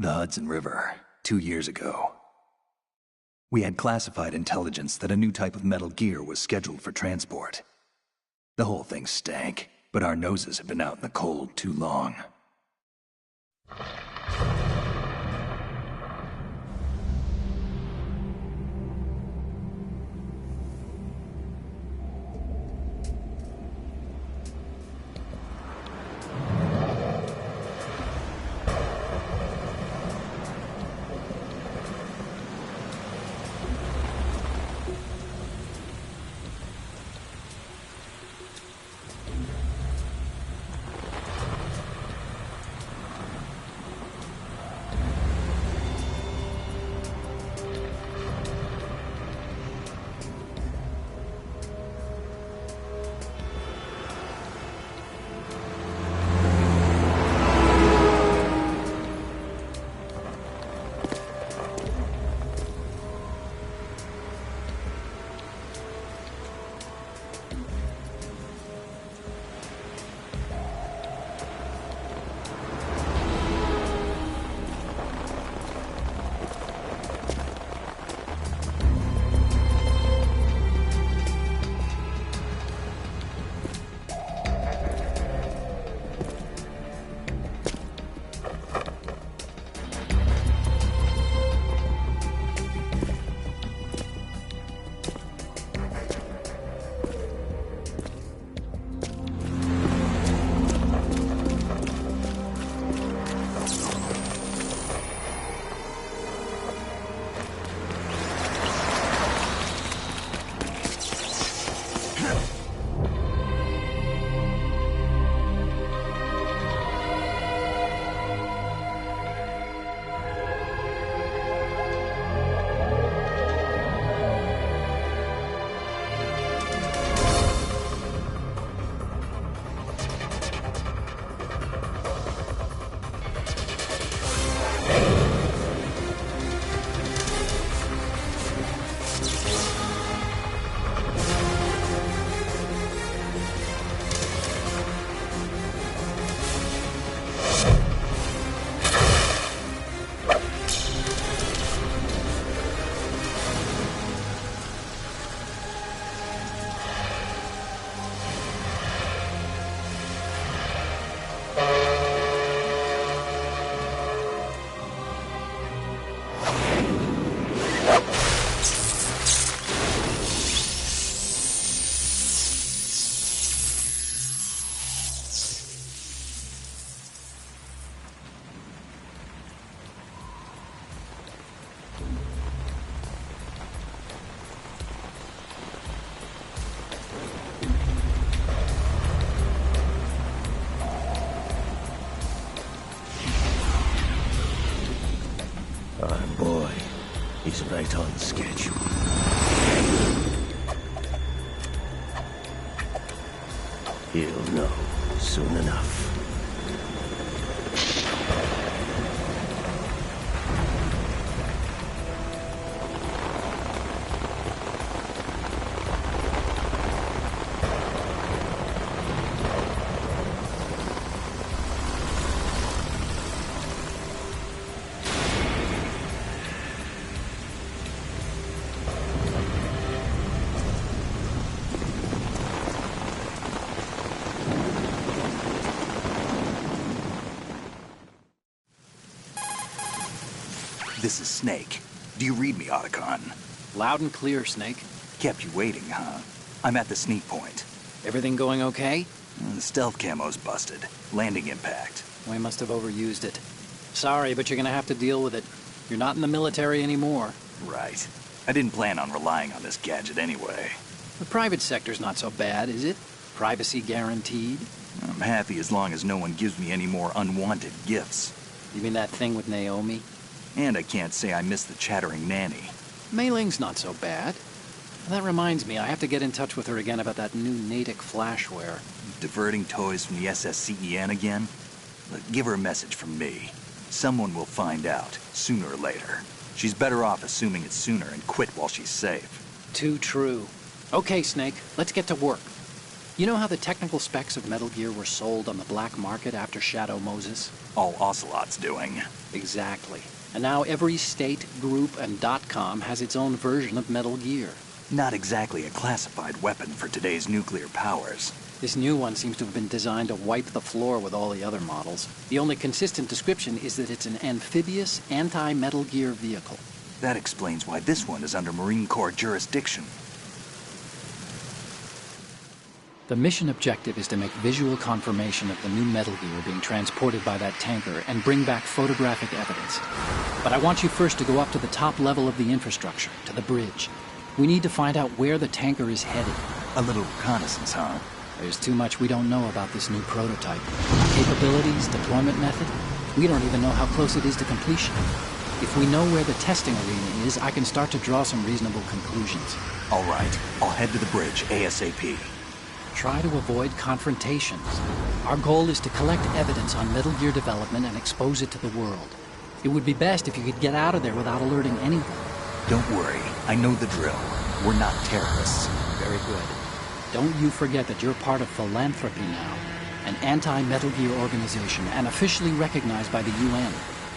The Hudson River, 2 years ago. We had classified intelligence that a new type of metal gear was scheduled for transport. The whole thing stank, but our noses had been out in the cold too long. Oh boy, he's right on schedule. He'll know soon enough. This is Snake. Do you read me, Otacon? Loud and clear, Snake. Kept you waiting, huh? I'm at the sneak point. Everything going okay? The stealth camo's busted. Landing impact. We must have overused it. Sorry, but you're gonna have to deal with it. You're not in the military anymore. Right. I didn't plan on relying on this gadget anyway. The private sector's not so bad, is it? Privacy guaranteed? I'm happy as long as no one gives me any more unwanted gifts. You mean that thing with Naomi? And I can't say I miss the chattering nanny. Mei Ling's not so bad. That reminds me, I have to get in touch with her again about that new Natick flashware. Diverting toys from the SSCEN again? Look, give her a message from me. Someone will find out, sooner or later. She's better off assuming it sooner and quit while she's safe. Too true. Okay, Snake, let's get to work. You know how the technical specs of Metal Gear were sold on the black market after Shadow Moses? All Ocelot's doing. Exactly. And now every state, group, and .com has its own version of Metal Gear. Not exactly a classified weapon for today's nuclear powers. This new one seems to have been designed to wipe the floor with all the other models. The only consistent description is that it's an amphibious, anti-Metal Gear vehicle. That explains why this one is under Marine Corps jurisdiction. The mission objective is to make visual confirmation of the new Metal Gear being transported by that tanker and bring back photographic evidence. But I want you first to go up to the top level of the infrastructure, to the bridge. We need to find out where the tanker is headed. A little reconnaissance, huh? There's too much we don't know about this new prototype. Capabilities, deployment method. We don't even know how close it is to completion. If we know where the testing arena is, I can start to draw some reasonable conclusions. All right, I'll head to the bridge ASAP. Try to avoid confrontations. Our goal is to collect evidence on Metal Gear development and expose it to the world. It would be best if you could get out of there without alerting anyone. Don't worry, I know the drill. We're not terrorists. Very good. Don't you forget that you're part of Philanthropy now, an anti-Metal Gear organization and officially recognized by the UN.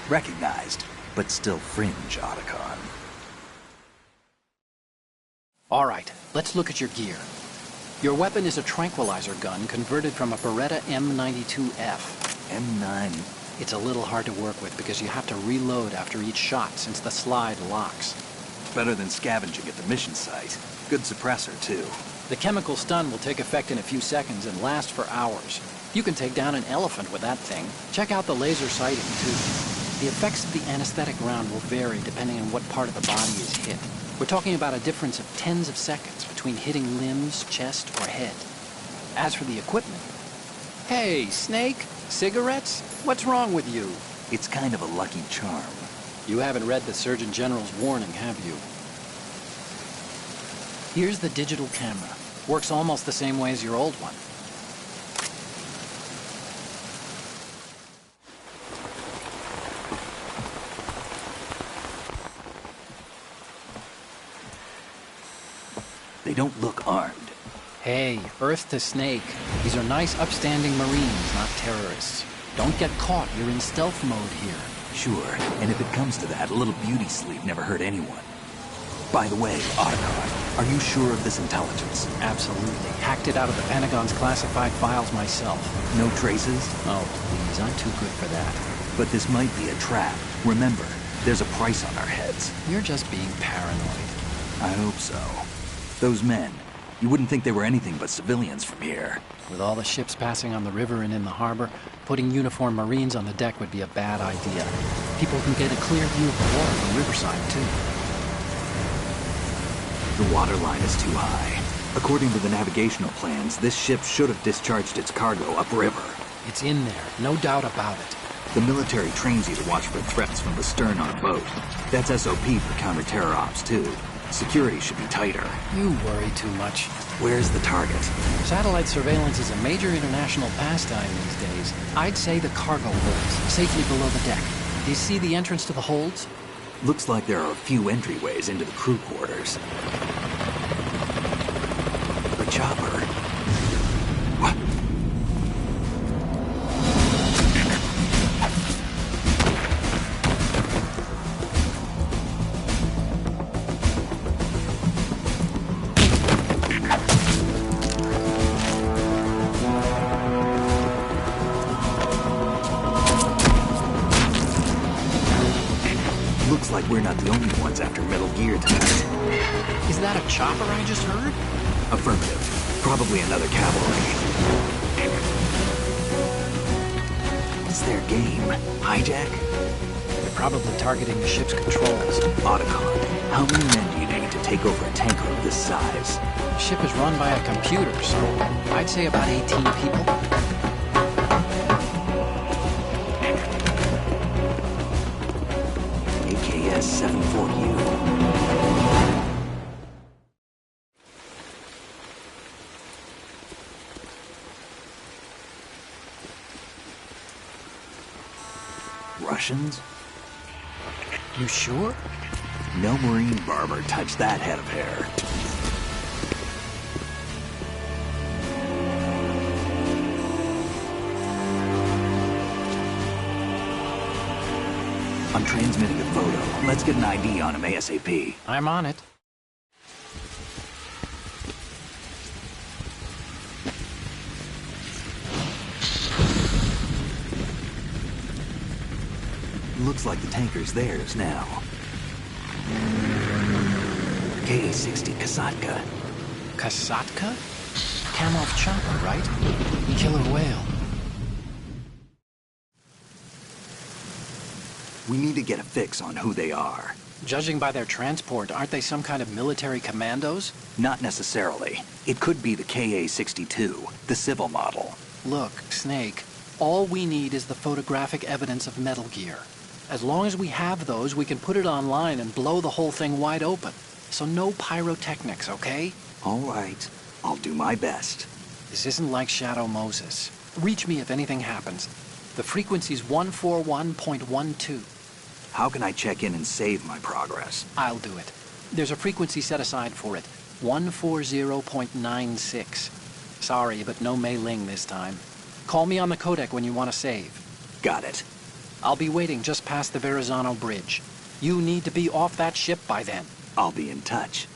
Recognized, but still fringe, Otacon. All right, let's look at your gear. Your weapon is a tranquilizer gun converted from a Beretta M92F. M9. It's a little hard to work with because you have to reload after each shot since the slide locks. Better than scavenging at the mission site. Good suppressor, too. The chemical stun will take effect in a few seconds and last for hours. You can take down an elephant with that thing. Check out the laser sighting, too. The effects of the anesthetic round will vary depending on what part of the body is hit. We're talking about a difference of tens of seconds between hitting limbs, chest, or head. As for the equipment... Hey, Snake? Cigarettes? What's wrong with you? It's kind of a lucky charm. You haven't read the Surgeon General's warning, have you? Here's the digital camera. Works almost the same way as your old one. They don't look armed. Hey, Earth to Snake. These are nice, upstanding Marines, not terrorists. Don't get caught. You're in stealth mode here. Sure, and if it comes to that, a little beauty sleep never hurt anyone. By the way, Otacon, are you sure of this intelligence? Absolutely. Hacked it out of the Pentagon's classified files myself. No traces? Oh, please, I'm too good for that. But this might be a trap. Remember, there's a price on our heads. You're just being paranoid. I hope so. Those men, you wouldn't think they were anything but civilians from here. With all the ships passing on the river and in the harbor, putting uniformed Marines on the deck would be a bad idea. People can get a clear view of the water from Riverside, too. The water line is too high. According to the navigational plans, this ship should have discharged its cargo upriver. It's in there, no doubt about it. The military trains you to watch for threats from the stern on a boat. That's SOP for counter-terror ops, too. Security should be tighter. You worry too much. Where's the target? Satellite surveillance is a major international pastime these days. I'd say the cargo holds, safely below the deck. Do you see the entrance to the holds? Looks like there are a few entryways into the crew quarters. The chopper. What? Looks like we're not the only ones after Metal Gear tonight. Is that a chopper I just heard? Affirmative. Probably another cavalry. What's their game? Hijack? They're probably targeting the ship's controls. Otacon, how many men do you need to take over a tanker of this size? The ship is run by a computer, so I'd say about 18 people. AKS-74U. Russians? You sure? No Marine barber touched that head of hair. I'm transmitting a photo. Let's get an ID on him ASAP. I'm on it. Looks like the tanker's theirs now. Ka-60 Kasatka. Kasatka? Kamov chopper, right? Killer whale. We need to get a fix on who they are. Judging by their transport, aren't they some kind of military commandos? Not necessarily. It could be the Ka-62, the civil model. Look, Snake, all we need is the photographic evidence of Metal Gear. As long as we have those, we can put it online and blow the whole thing wide open. So no pyrotechnics, okay? All right. I'll do my best. This isn't like Shadow Moses. Reach me if anything happens. The frequency's 141.12. How can I check in and save my progress? I'll do it. There's a frequency set aside for it. 140.96. Sorry, but no Mei Ling this time. Call me on the codec when you want to save. Got it. I'll be waiting just past the Verrazano Bridge. You need to be off that ship by then. I'll be in touch.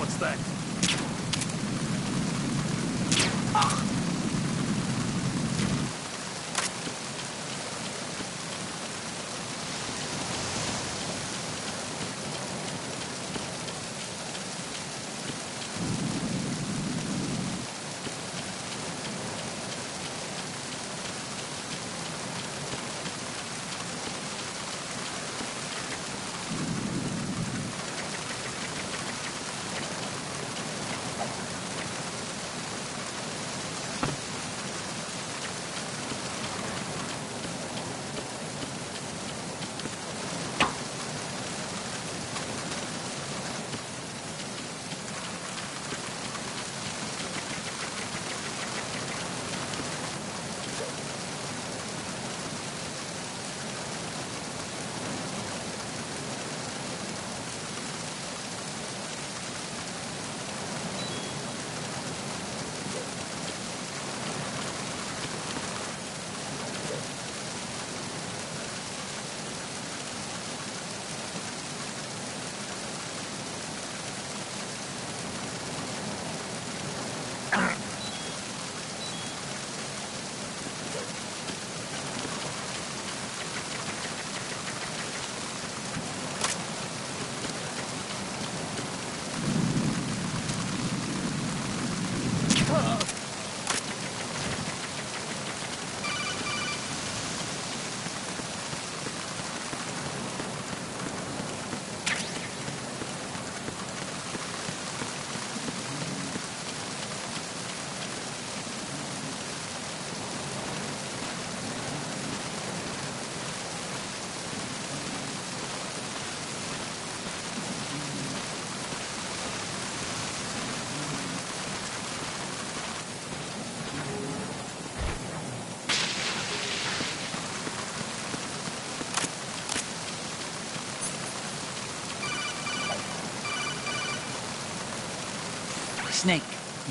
What's that? Snake,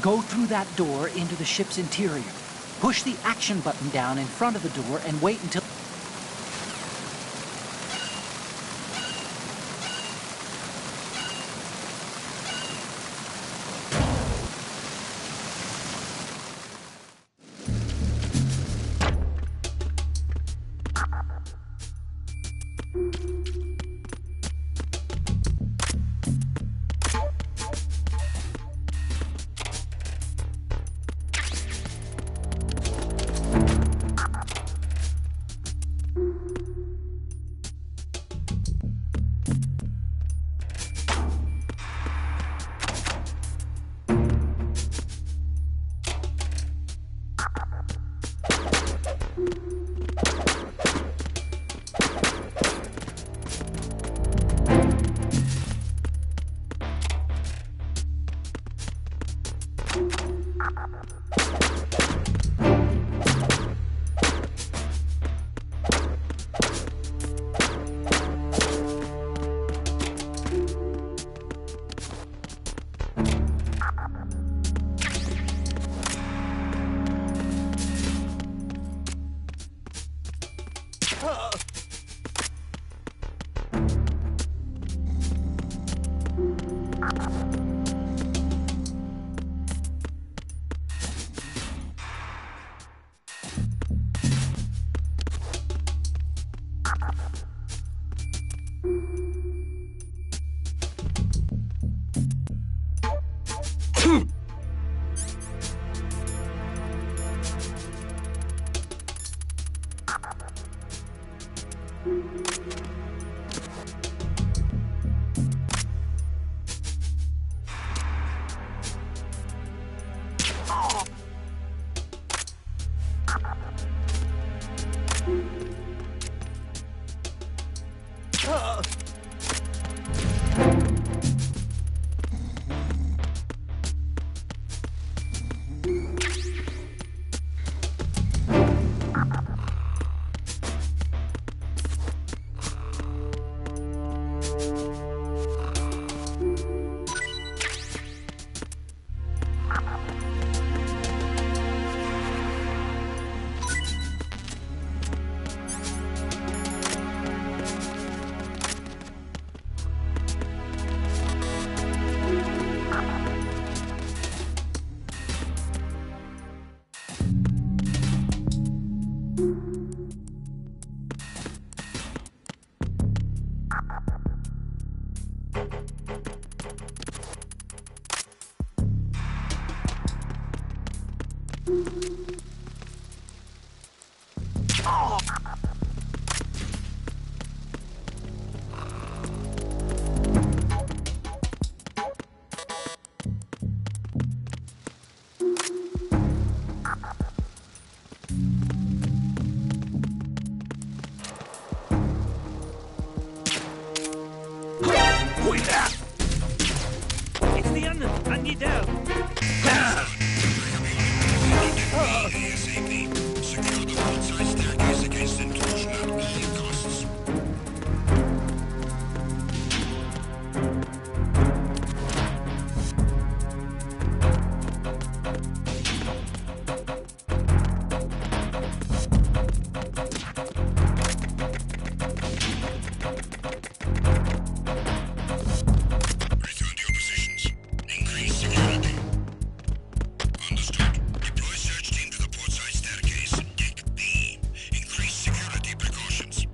go through that door into the ship's interior. Push the action button down in front of the door and wait until... It's the enemy! I need help! ASAP. Secure the outside staircase against intrusion at all costs. Return to your positions. Increase security. Understood. Deploy search team to the portside staircase. Deck B. Increase security precautions.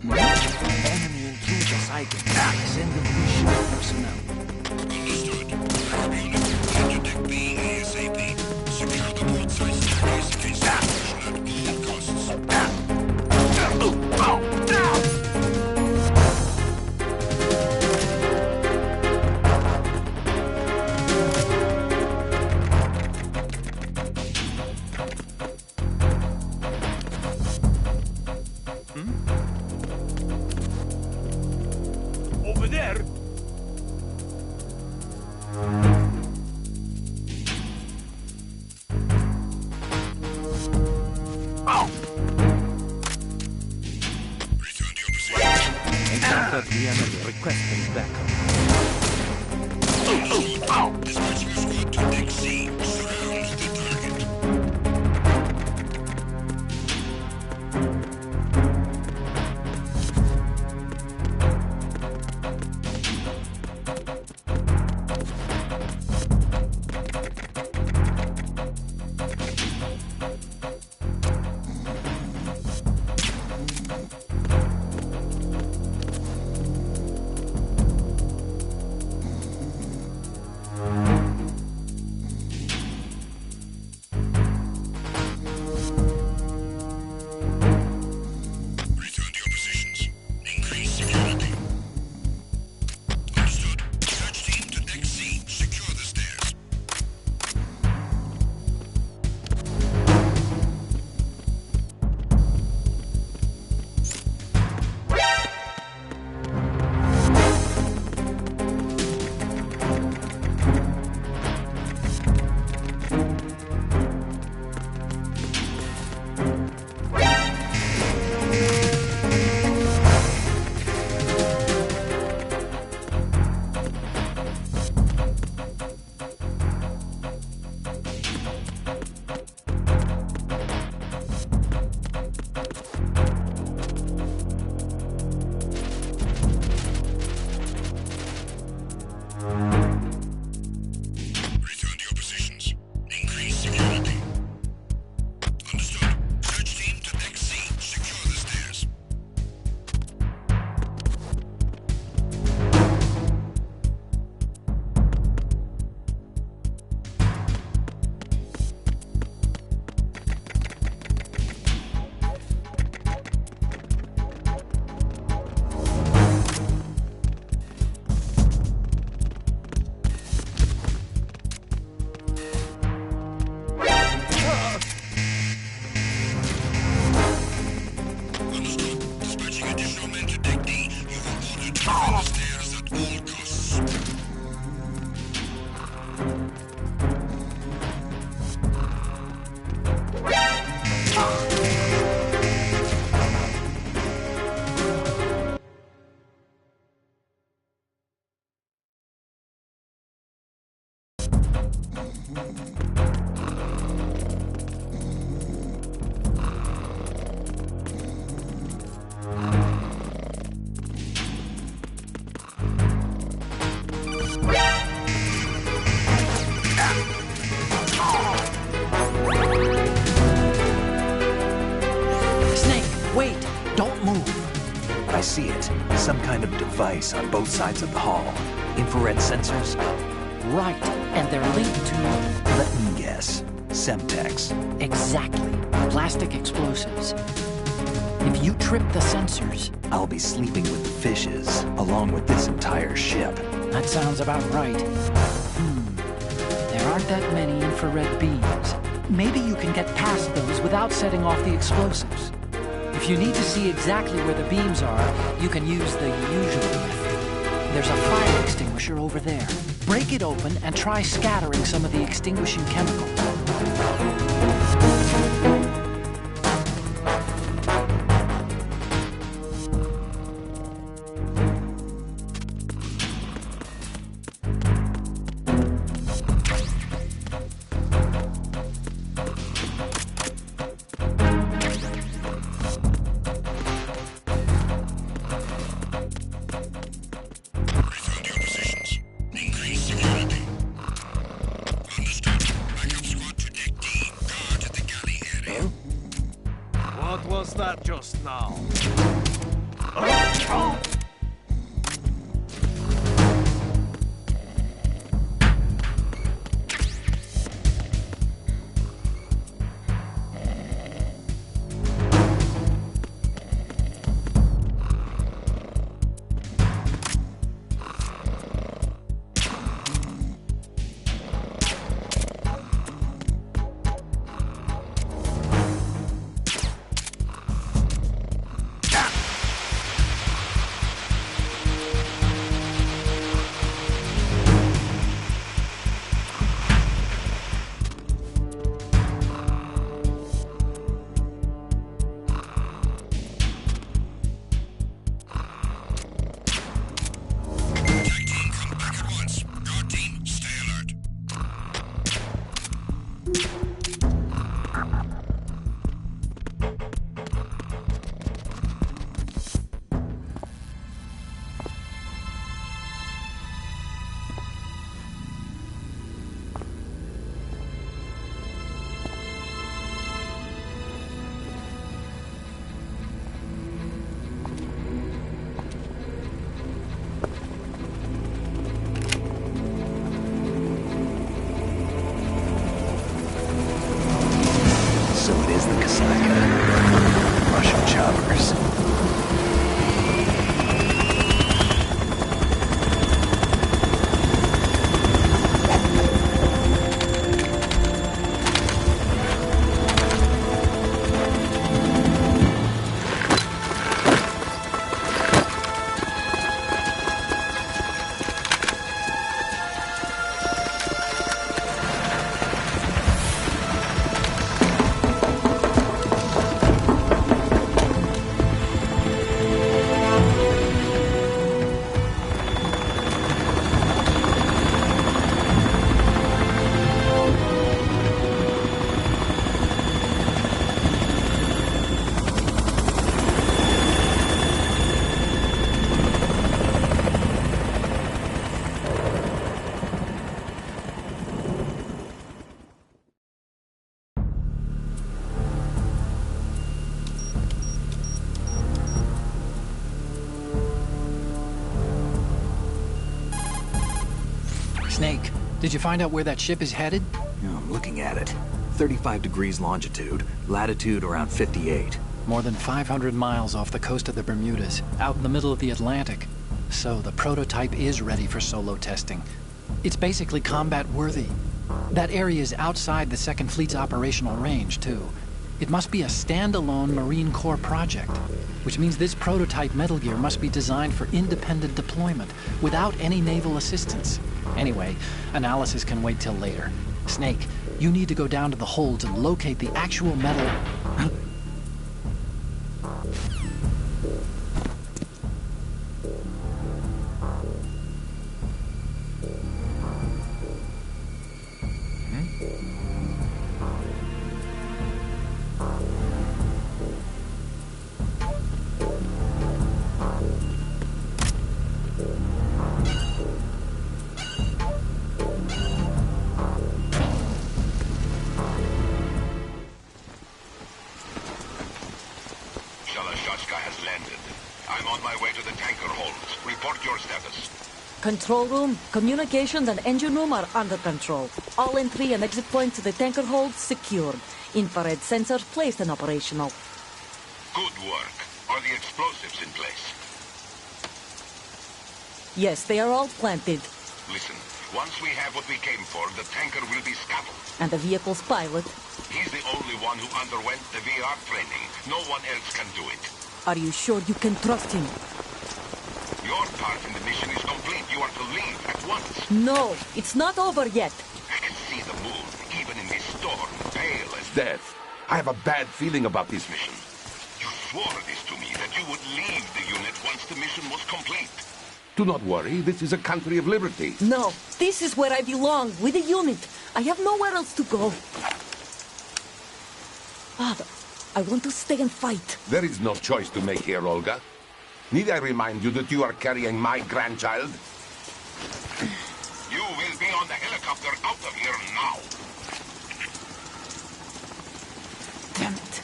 Enemy intruder sighted. Send them to personnel. Understood. Unit, head to deck B ASAP. Secure the portside staircase against intrusion at all costs. Over there! Return to your positions. Encountered the enemy. Requesting backup. Dispatch your squad to deck C. Surround the target. Snake, wait! Don't move! I see it. Some kind of device on both sides of the hall. Infrared sensors? Right, and they're linked to... Let me guess. Semtex. Exactly. Plastic explosives. If you trip the sensors... I'll be sleeping with the fishes, along with this entire ship. That sounds about right. There aren't that many infrared beams. Maybe you can get past those without setting off the explosives. If you need to see exactly where the beams are, you can use the usual method. There's a fire extinguisher over there. Break it open and try scattering some of the extinguishing chemicals. Return to your positions. Increase security. Understood. Backup squad to deck D. Guard at the galley area. What was that just now? Tag team, come back at once. Guard team, stay alert. So it is the Kasaka. Russian choppers. Snake, did you find out where that ship is headed? Yeah, I'm looking at it. 35 degrees longitude, latitude around 58. More than 500 miles off the coast of the Bermudas, out in the middle of the Atlantic. So the prototype is ready for solo testing. It's basically combat-worthy. That area is outside the Second Fleet's operational range, too. It must be a standalone Marine Corps project, which means this prototype Metal Gear must be designed for independent deployment, without any naval assistance. Anyway, analysis can wait till later. Snake, you need to go down to the holds and locate the actual metal... Control room, communications, and engine room are under control. All entry and exit points to the tanker hold secured. Infrared sensors placed and operational. Good work. Are the explosives in place? Yes, they are all planted. Listen, once we have what we came for, the tanker will be scuttled. And the vehicle's pilot. He's the only one who underwent the VR training. No one else can do it. Are you sure you can trust him? Your part in the mission is complete. You are to leave at once. No, it's not over yet. I can see the moon, even in this storm, pale as death. I have a bad feeling about this mission. You swore this to me, that you would leave the unit once the mission was complete. Do not worry, this is a country of liberty. No, this is where I belong, with the unit. I have nowhere else to go. Father, I want to stay and fight. There is no choice to make here, Olga. Need I remind you that you are carrying my grandchild? You will be on the helicopter out of here now. Damn it.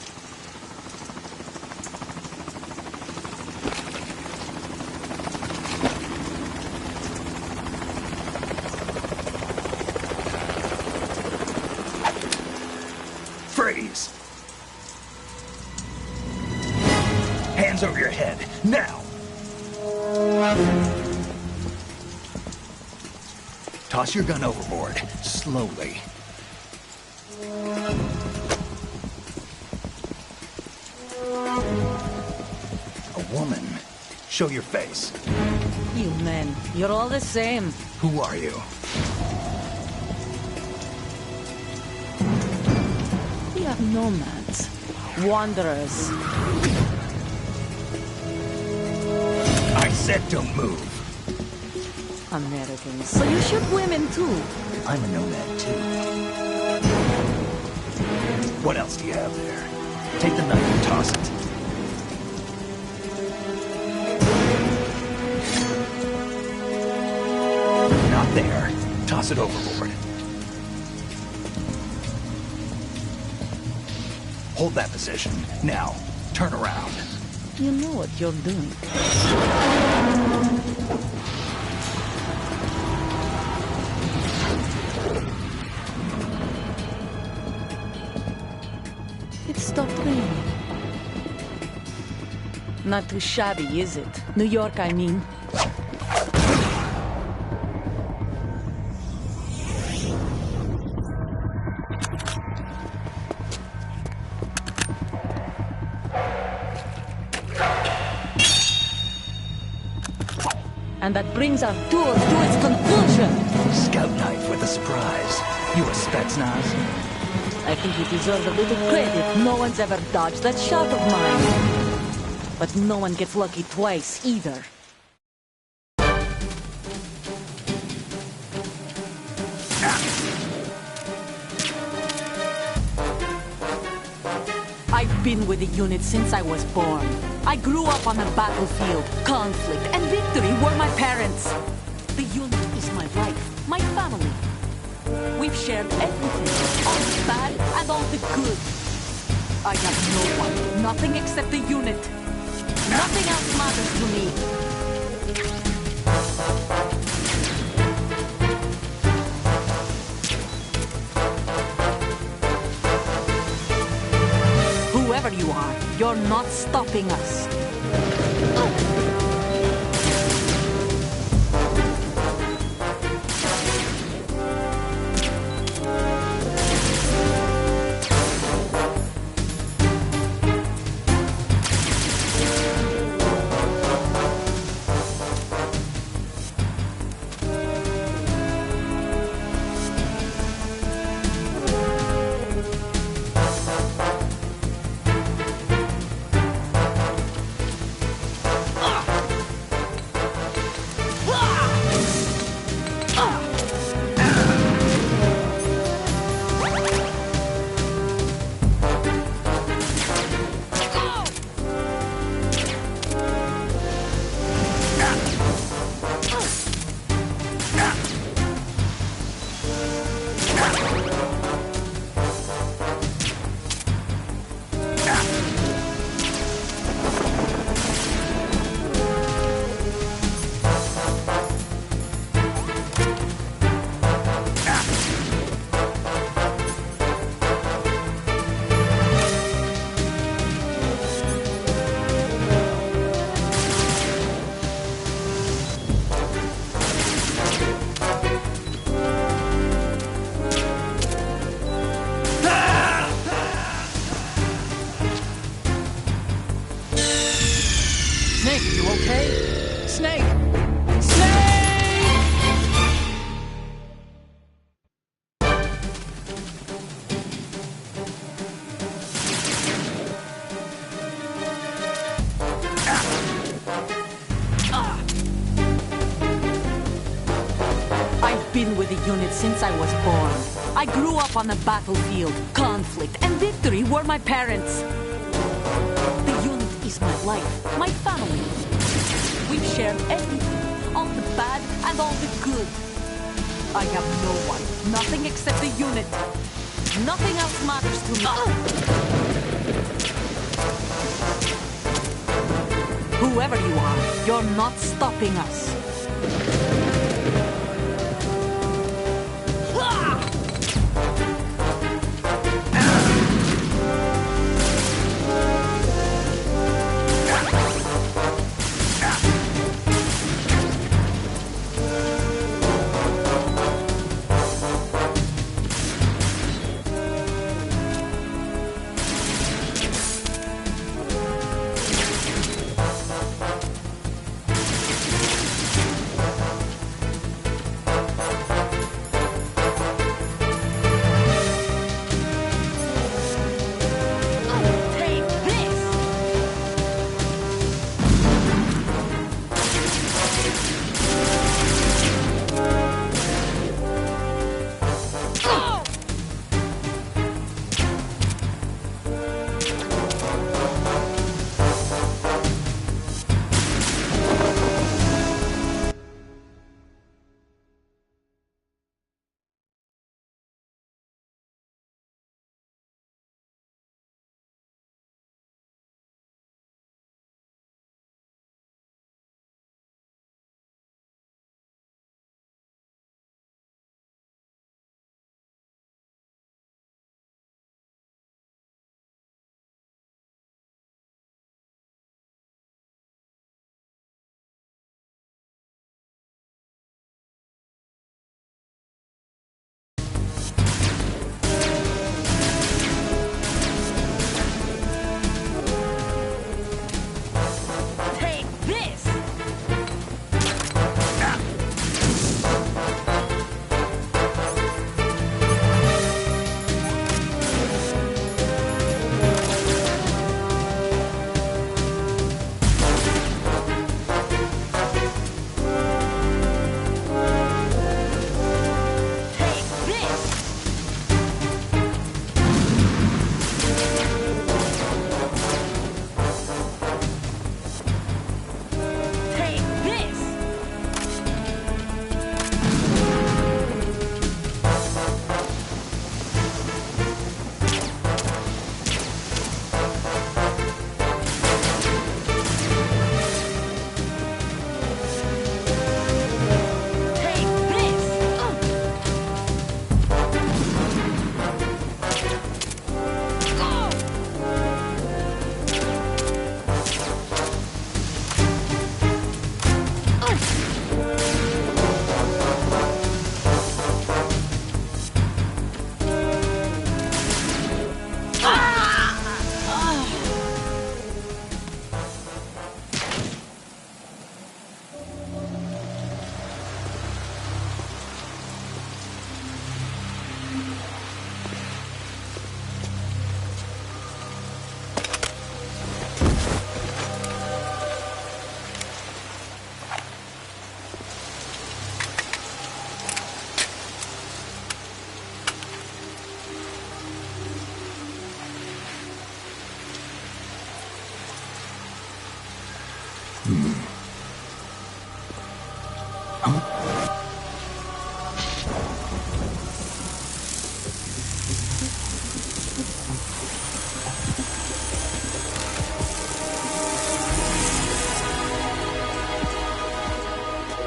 Freeze! Hands over your head, now! Toss your gun overboard, slowly. A woman. Show your face. You men, you're all the same. Who are you? We are nomads. Wanderers. I said don't move. Americans. So you shoot women too. I'm a nomad too. What else do you have there? Take the knife and toss it. Not there. Toss it overboard. Hold that position. Now, turn around. You know what you're doing. It stopped raining. Not too shabby, is it? New York, I mean. And that brings our tour to its conclusion. Scout knife with a surprise. You a Spetsnaz? I think you deserve a little credit. No one's ever dodged that shot of mine. But no one gets lucky twice, either. I've been with the unit since I was born. I grew up on the battlefield. Conflict and victory were my parents. The unit is my life, my family. We've shared everything, all the bad and all the good. I have no one, nothing except the unit. Nothing else matters to me. Whoever you are, you're not stopping us. been with the unit since I was born. I grew up on the battlefield. Conflict and victory were my parents. The unit is my life, my family. We've shared everything, all the bad and all the good. I have no one, nothing except the unit. Nothing else matters to me. Whoever you are, you're not stopping us.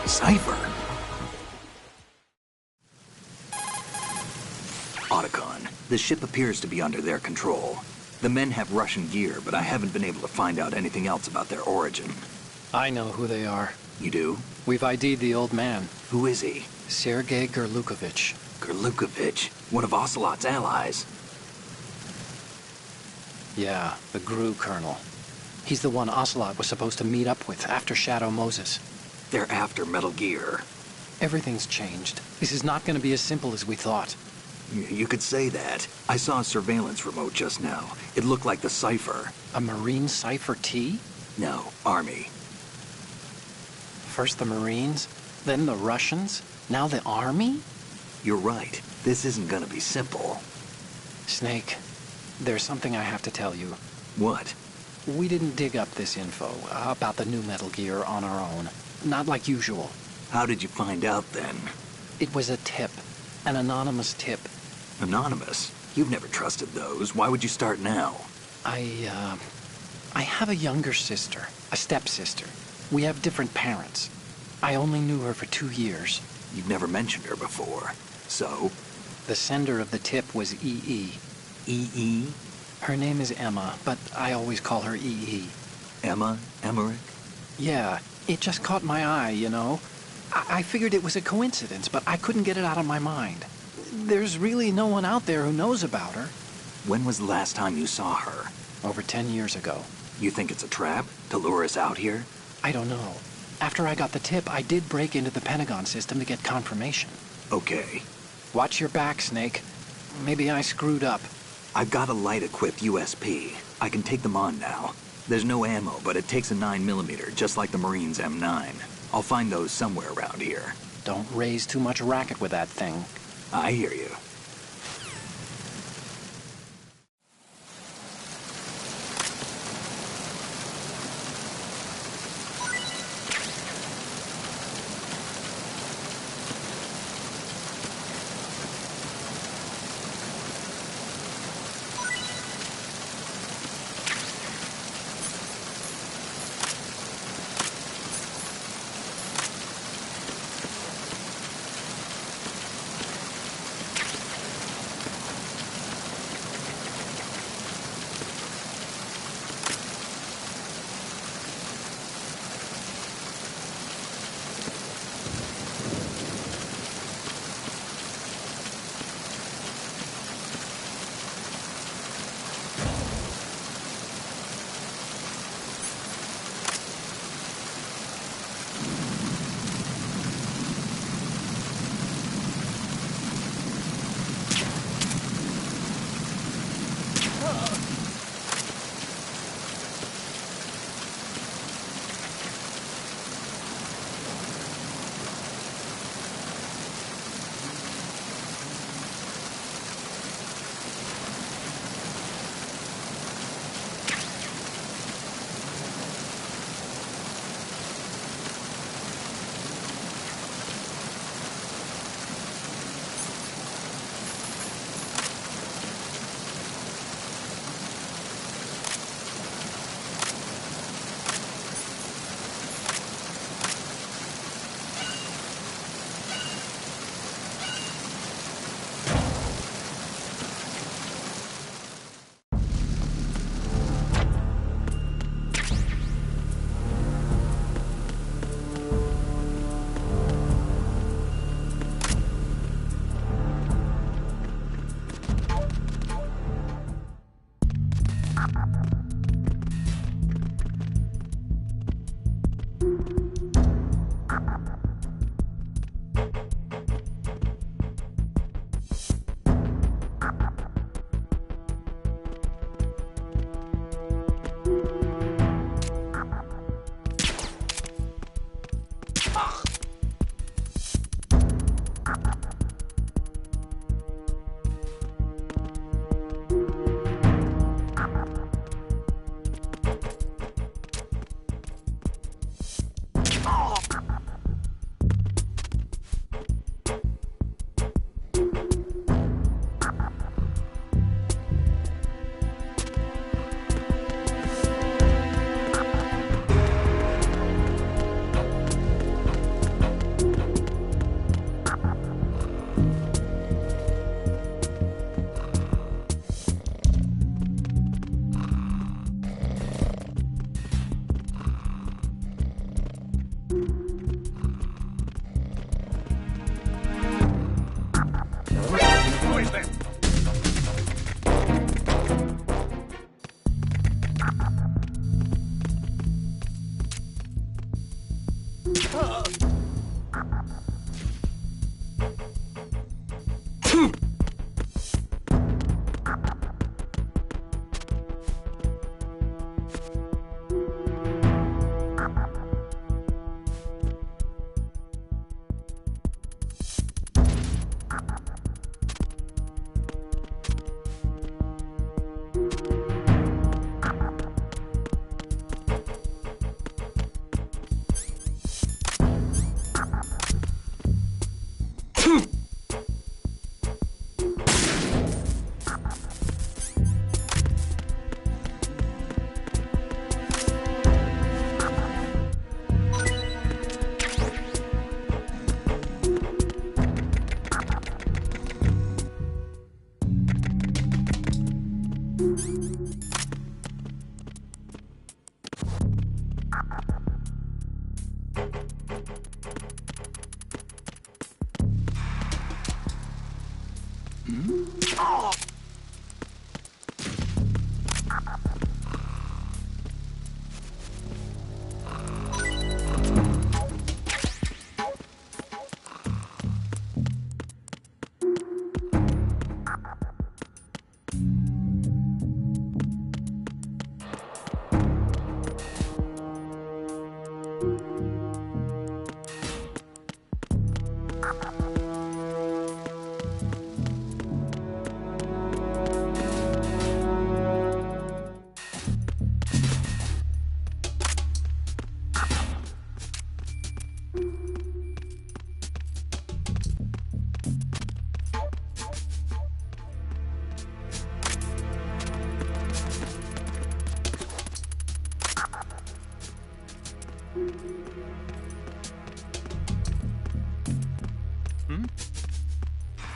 Cipher? Otacon, the ship appears to be under their control. The men have Russian gear, but I haven't been able to find out anything else about their origin. I know who they are. You do? We've ID'd the old man. Who is he? Sergei Gerlukovich. Gerlukovich, one of Ocelot's allies. Yeah, the GRU colonel. He's the one Ocelot was supposed to meet up with after Shadow Moses. They're after Metal Gear. Everything's changed. This is not going to be as simple as we thought. You could say that. I saw a surveillance remote just now. It looked like the Cipher. A Marine Cipher T? No, Army. First the Marines, then the Russians? Now the army? You're right. This isn't gonna be simple. Snake, there's something I have to tell you. What? We didn't dig up this info about the new Metal Gear on our own. Not like usual. How did you find out then? It was a tip. An anonymous tip. Anonymous? You've never trusted those. Why would you start now? I have a younger sister, a stepsister. We have different parents. I only knew her for 2 years. You've never mentioned her before. So? The sender of the tip was EE. EE? Her name is Emma, but I always call her EE. Emma? Emmerich? Yeah, it just caught my eye, you know? I figured it was a coincidence, but I couldn't get it out of my mind. There's really no one out there who knows about her. When was the last time you saw her? Over 10 years ago. You think it's a trap? To lure us out here? I don't know. After I got the tip, I did break into the Pentagon system to get confirmation. Okay. Watch your back, Snake. Maybe I screwed up. I've got a light-equipped USP. I can take them on now. There's no ammo, but it takes a 9mm, just like the Marines' M9. I'll find those somewhere around here. Don't raise too much racket with that thing. I hear you.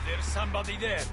There's somebody there.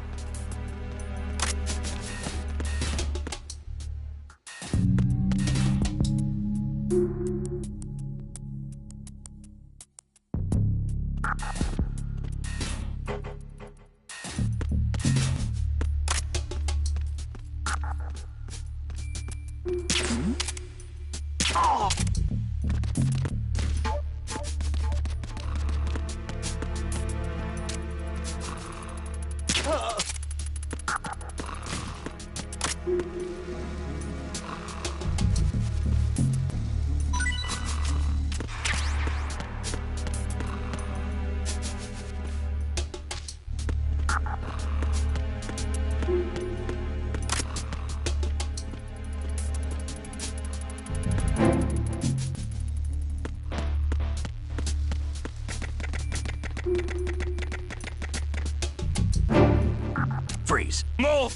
Freeze. Move!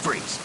Freeze.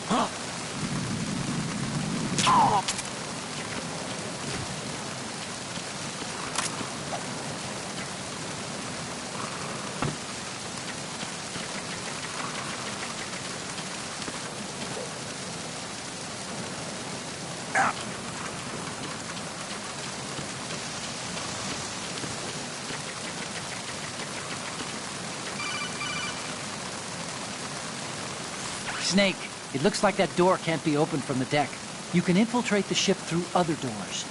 Snake, it looks like that door can't be opened from the deck. You can infiltrate the ship through other doors.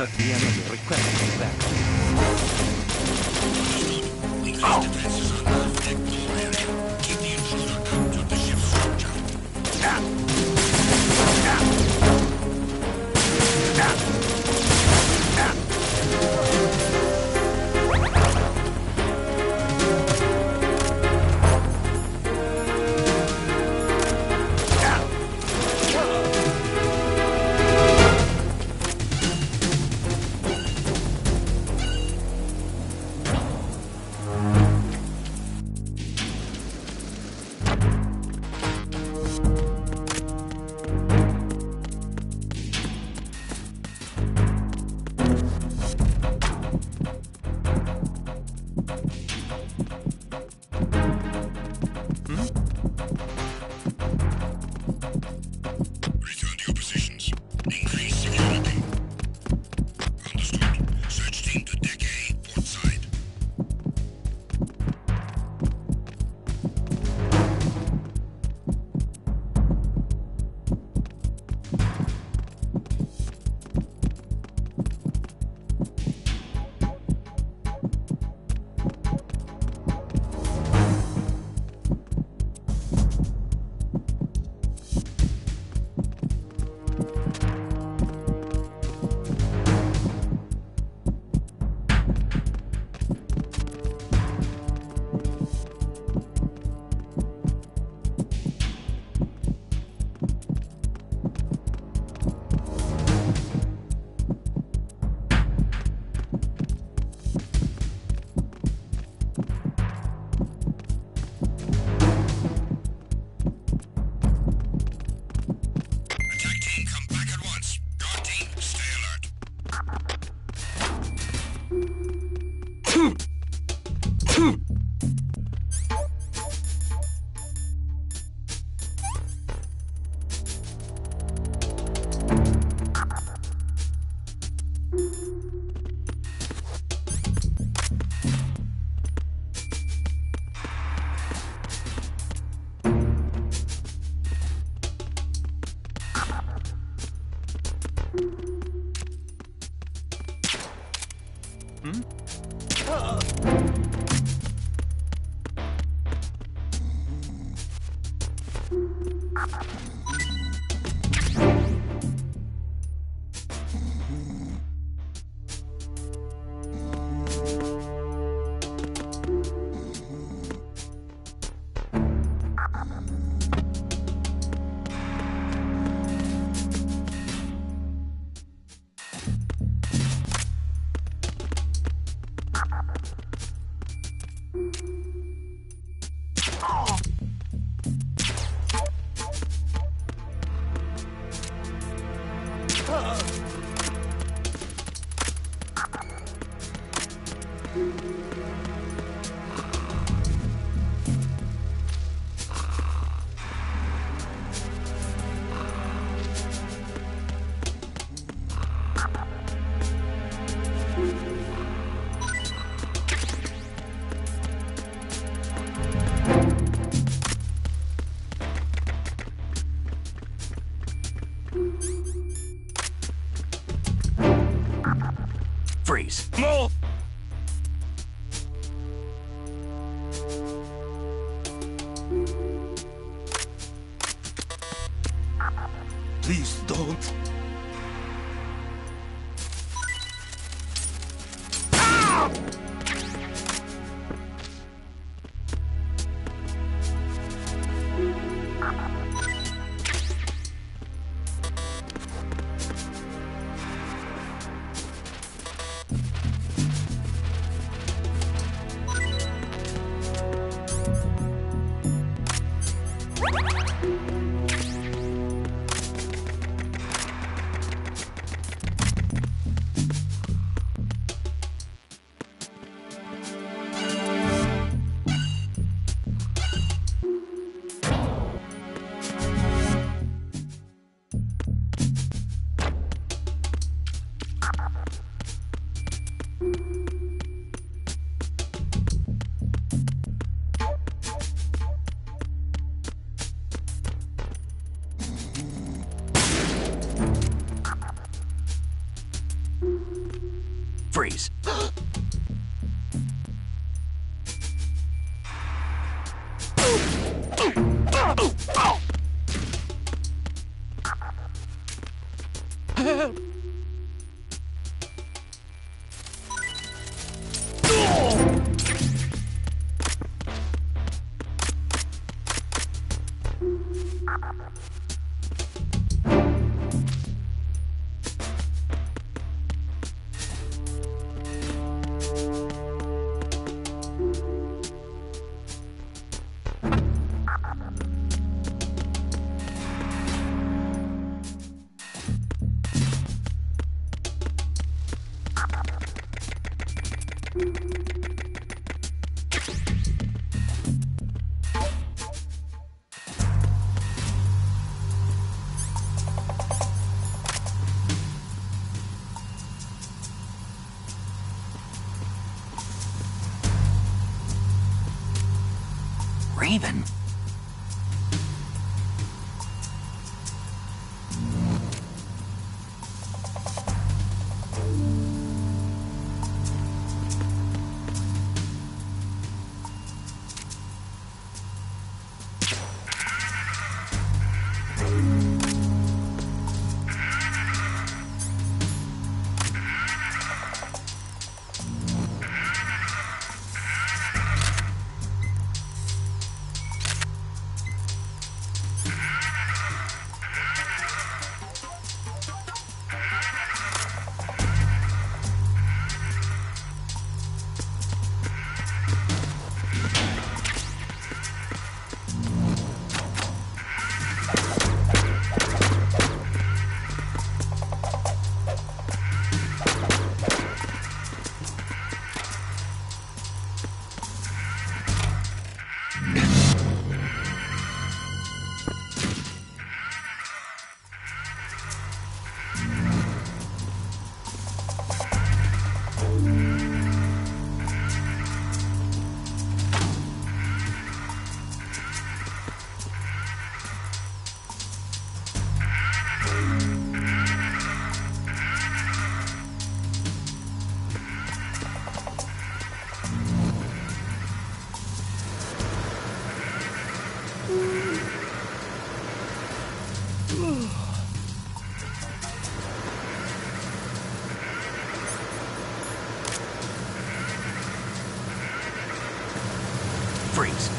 The enemy requesting backup. Increase defenses on off-deck door area. Keep the intruder out of the ship's structure. Return to your positions. Increase security. Understood. Search team to deck A, port side. Attack team, come back at once. Guard team, stay alert. Freeze. Move! Please don't. Freeze. Raven. Freeze.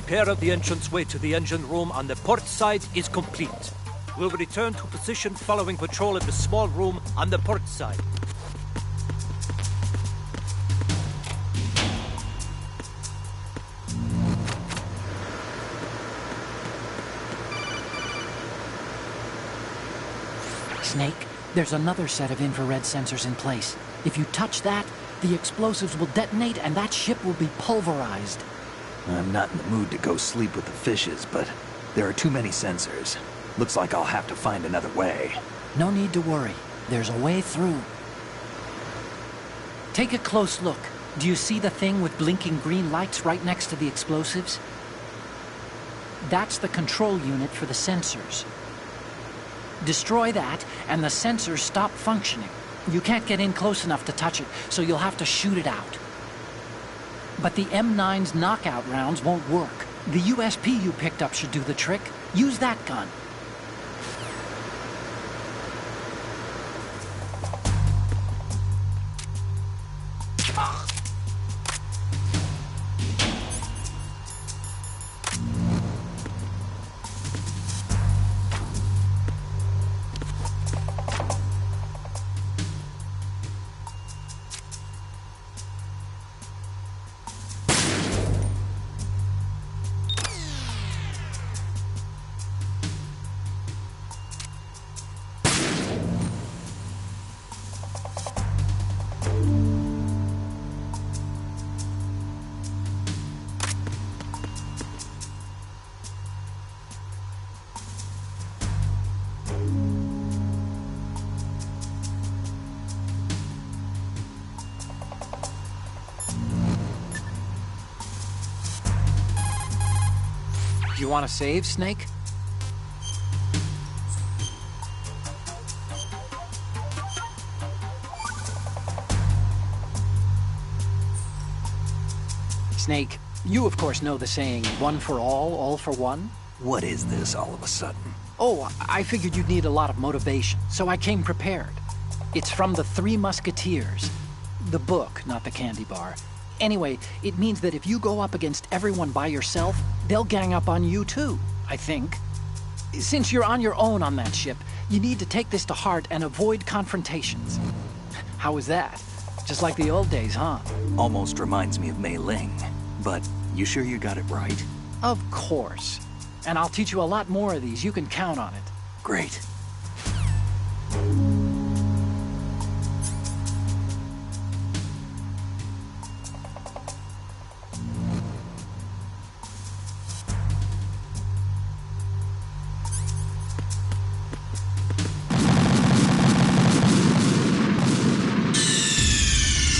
Repair of the entranceway to the engine room on the port side is complete. We'll return to position following patrol of the small room on the port side. Snake, there's another set of infrared sensors in place. If you touch that, the explosives will detonate and that ship will be pulverized. I'm not in the mood to go sleep with the fishes, but there are too many sensors. Looks like I'll have to find another way. No need to worry. There's a way through. Take a close look. Do you see the thing with blinking green lights right next to the explosives? That's the control unit for the sensors. Destroy that, and the sensors stop functioning. You can't get in close enough to touch it, so you'll have to shoot it out. But the M9's knockout rounds won't work. The USP you picked up should do the trick. Use that gun. You want to save, Snake? Snake, you of course know the saying, one for all for one? What is this all of a sudden? Oh, I figured you'd need a lot of motivation, so I came prepared. It's from the Three Musketeers. The book, not the candy bar. Anyway, it means that if you go up against everyone by yourself, they'll gang up on you too, I think. Since you're on your own on that ship, you need to take this to heart and avoid confrontations. How was that? Just like the old days, huh? Almost reminds me of Mei Ling. But you sure you got it right? Of course. And I'll teach you a lot more of these. You can count on it. Great.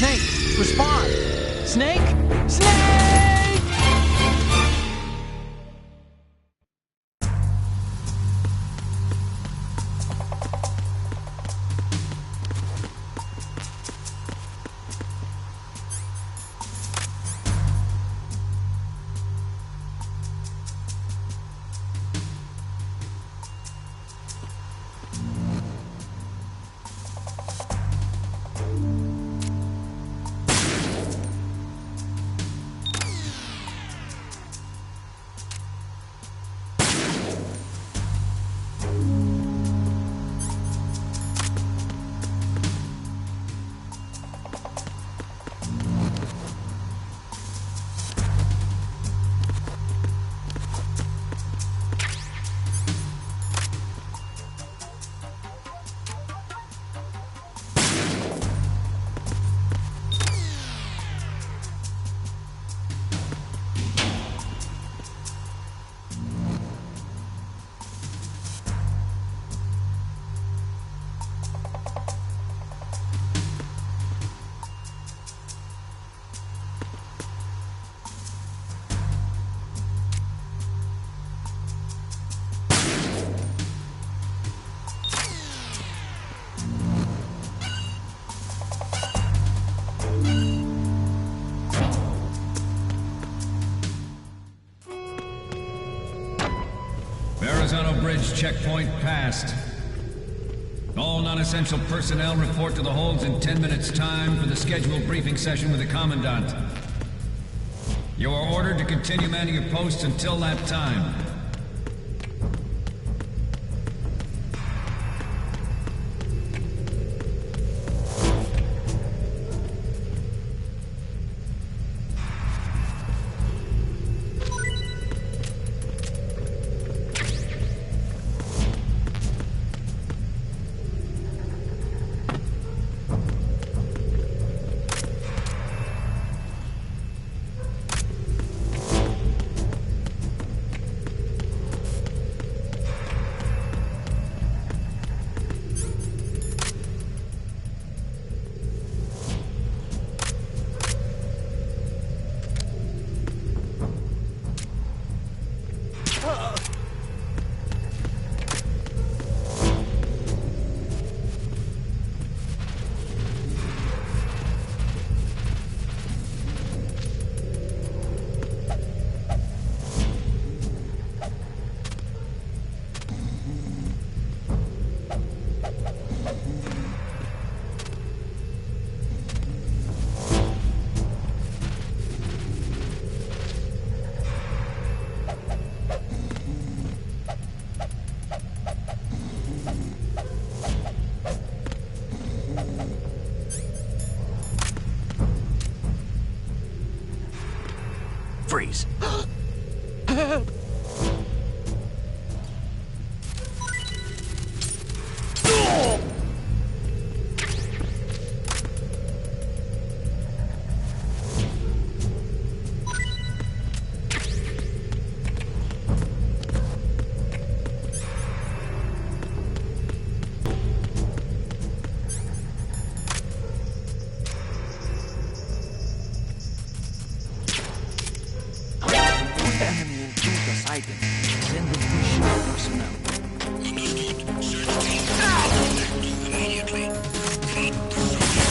Snake, respond! Snake! Snake! Verrazano Bridge checkpoint passed. All non-essential personnel report to the holds in 10 minutes' time for the scheduled briefing session with the Commandant. You are ordered to continue manning your posts until that time. Freeze. Enemy will choose the sighting. Send in shield personnel. Understood. Search team. Connect immediately. Clean the zone.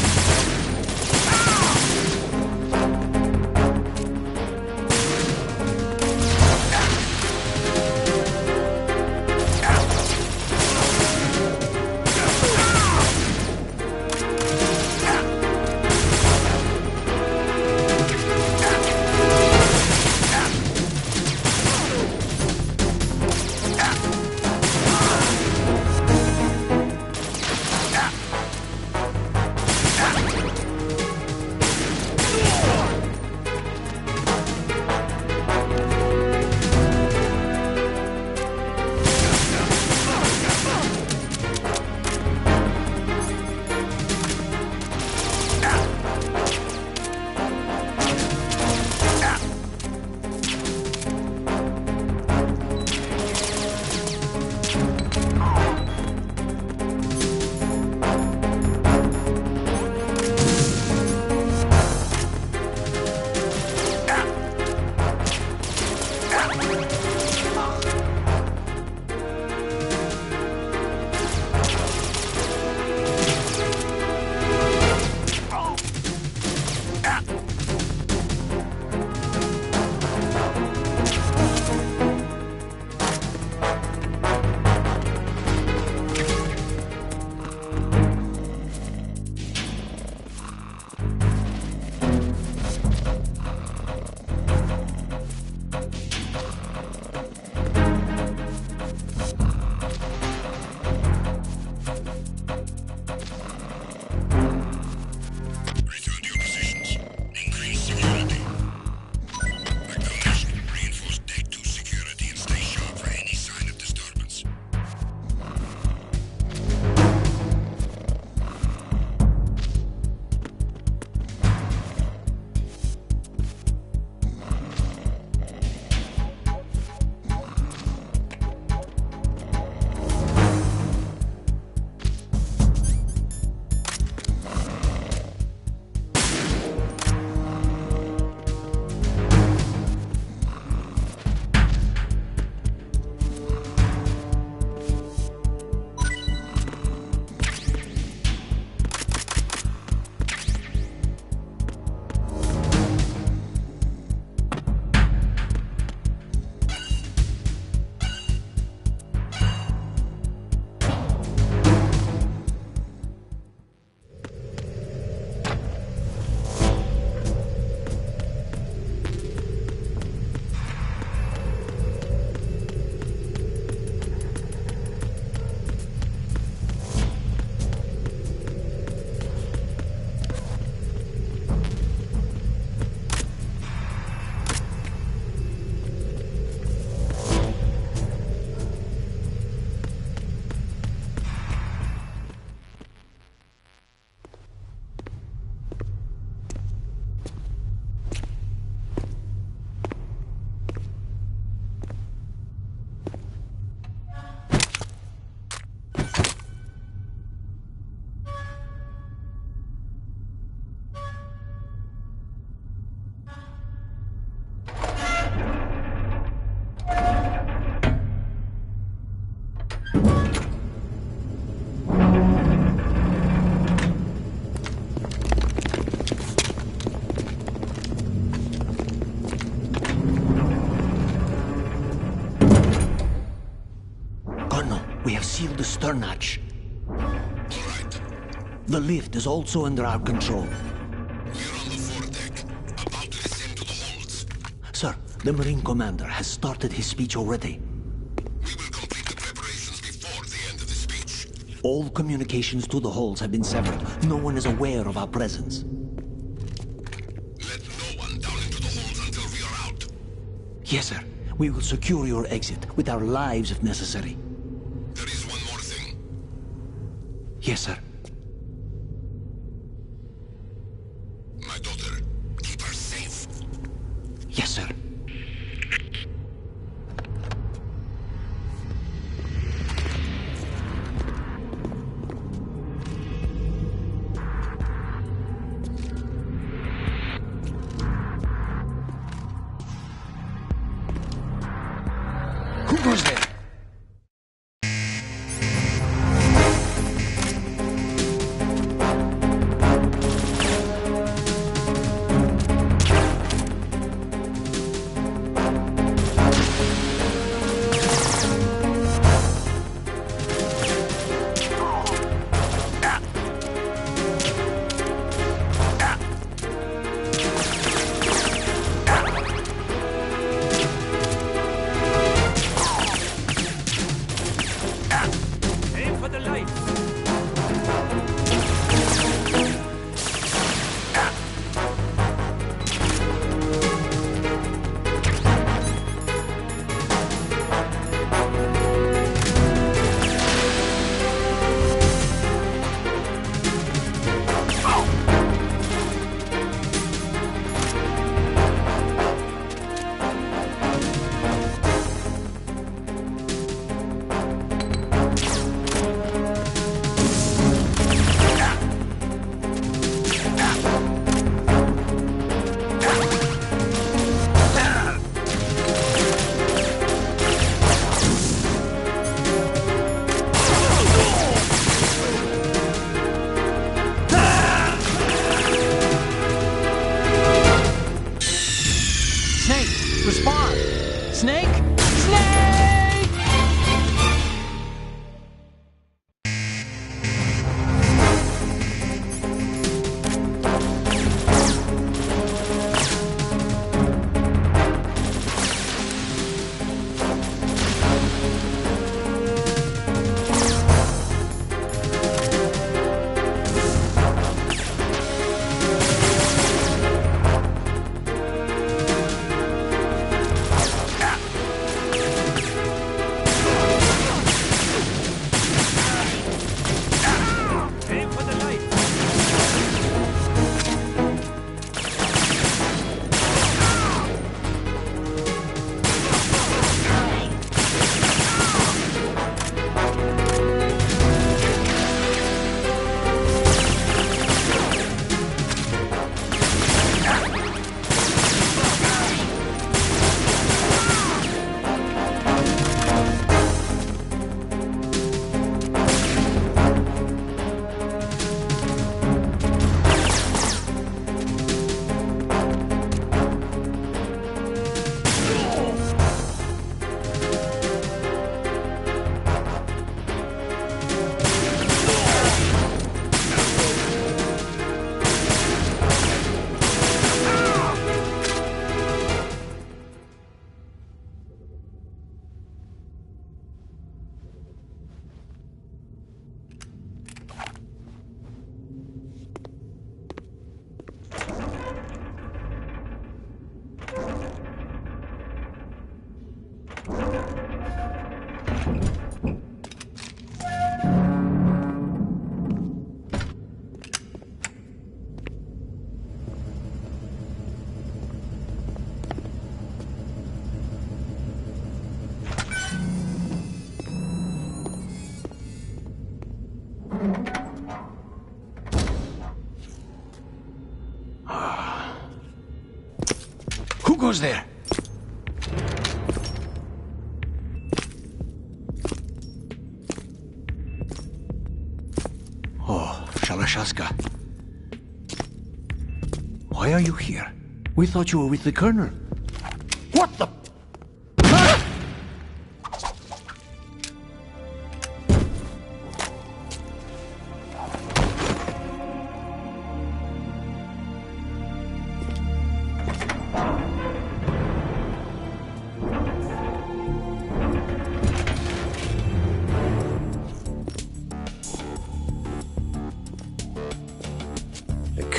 We have sealed the stern hatch. All right. The lift is also under our control. We're on the foredeck, about to descend to the holds. Sir, the Marine Commander has started his speech already. We will complete the preparations before the end of the speech. All communications to the holds have been severed. No one is aware of our presence. Let no one down into the holds until we are out. Yes, sir. We will secure your exit with our lives if necessary. There is one more thing. Yes, sir. My daughter, keep her safe. Yes, sir. Who goes there? Aim for the lights. Snake, respond! Snake? Snake! Aim for the lights. Who goes there? Oh, Shalashaska. Why are you here? We thought you were with the Colonel. What the?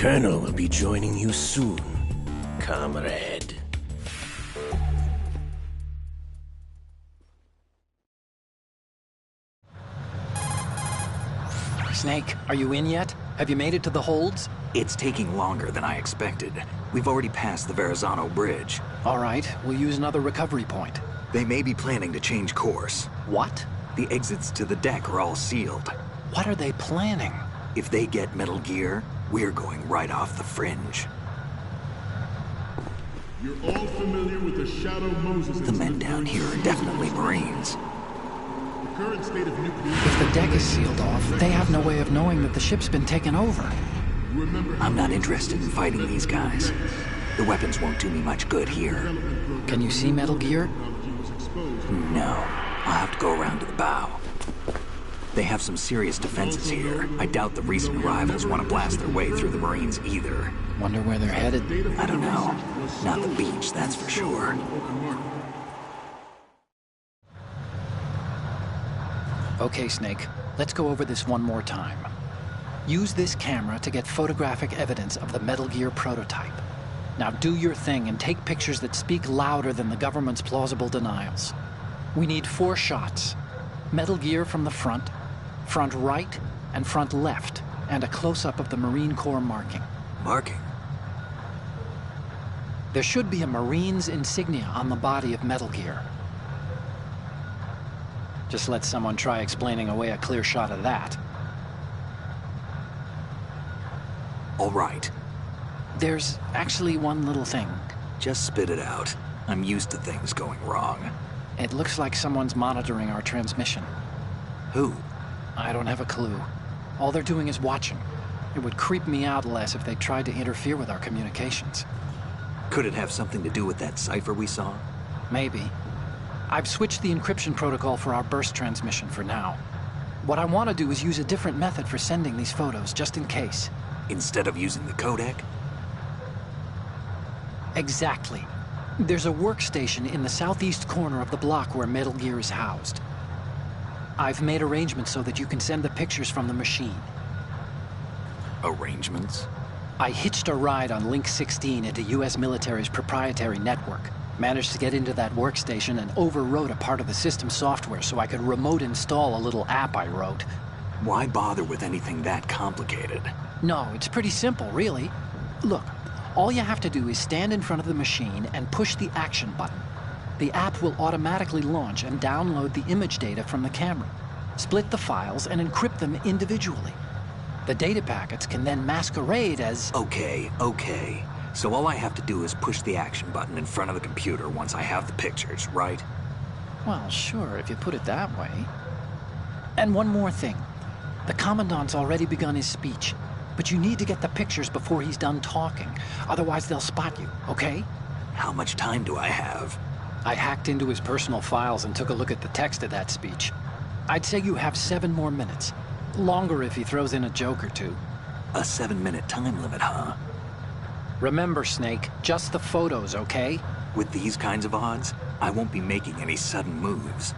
Colonel will be joining you soon, comrade. Snake, are you in yet? Have you made it to the holds? It's taking longer than I expected. We've already passed the Verrazano Bridge. All right, we'll use another recovery point. They may be planning to change course. What? The exits to the deck are all sealed. What are they planning? If they get Metal Gear, we're going right off the fringe. You're all familiar with the Shadow Moses The men down here are definitely Marines. The current state of nuclear... If the deck is sealed off, they have no way of knowing that the ship's been taken over. I'm not interested in fighting these guys. The weapons won't do me much good here. Can you see Metal Gear? No. I'll have to go around to the bow. They have some serious defenses here. I doubt the recent arrivals want to blast their way through the Marines either. Wonder where they're headed? I don't know. Not the beach, that's for sure. Okay, Snake. Let's go over this one more time. Use this camera to get photographic evidence of the Metal Gear prototype. Now do your thing and take pictures that speak louder than the government's plausible denials. We need 4 shots. Metal Gear from the front right, and front left, and a close-up of the Marine Corps marking. Marking? There should be a Marine's insignia on the body of Metal Gear. Just let someone try explaining away a clear shot of that. All right. There's actually one little thing. Just spit it out. I'm used to things going wrong. It looks like someone's monitoring our transmission. Who? I don't have a clue. All they're doing is watching. It would creep me out less if they tried to interfere with our communications. Could it have something to do with that cipher we saw? Maybe. I've switched the encryption protocol for our burst transmission for now. What I want to do is use a different method for sending these photos, just in case. Instead of using the codec? Exactly. There's a workstation in the southeast corner of the block where Metal Gear is housed. I've made arrangements so that you can send the pictures from the machine. Arrangements? I hitched a ride on Link 16 into U.S. military's proprietary network. Managed to get into that workstation and overwrote a part of the system software so I could remote install a little app I wrote. Why bother with anything that complicated? No, it's pretty simple, really. Look, all you have to do is stand in front of the machine and push the action button. The app will automatically launch and download the image data from the camera, split the files, and encrypt them individually. The data packets can then masquerade as... Okay. So all I have to do is push the action button in front of the computer once I have the pictures, right? Well, sure, if you put it that way. And one more thing. The Commandant's already begun his speech, but you need to get the pictures before he's done talking. Otherwise, they'll spot you, okay? How much time do I have? I hacked into his personal files and took a look at the text of that speech. I'd say you have 7 more minutes. Longer if he throws in a joke or two. A 7-minute time limit, huh? Remember, Snake, just the photos, okay? With these kinds of odds, I won't be making any sudden moves.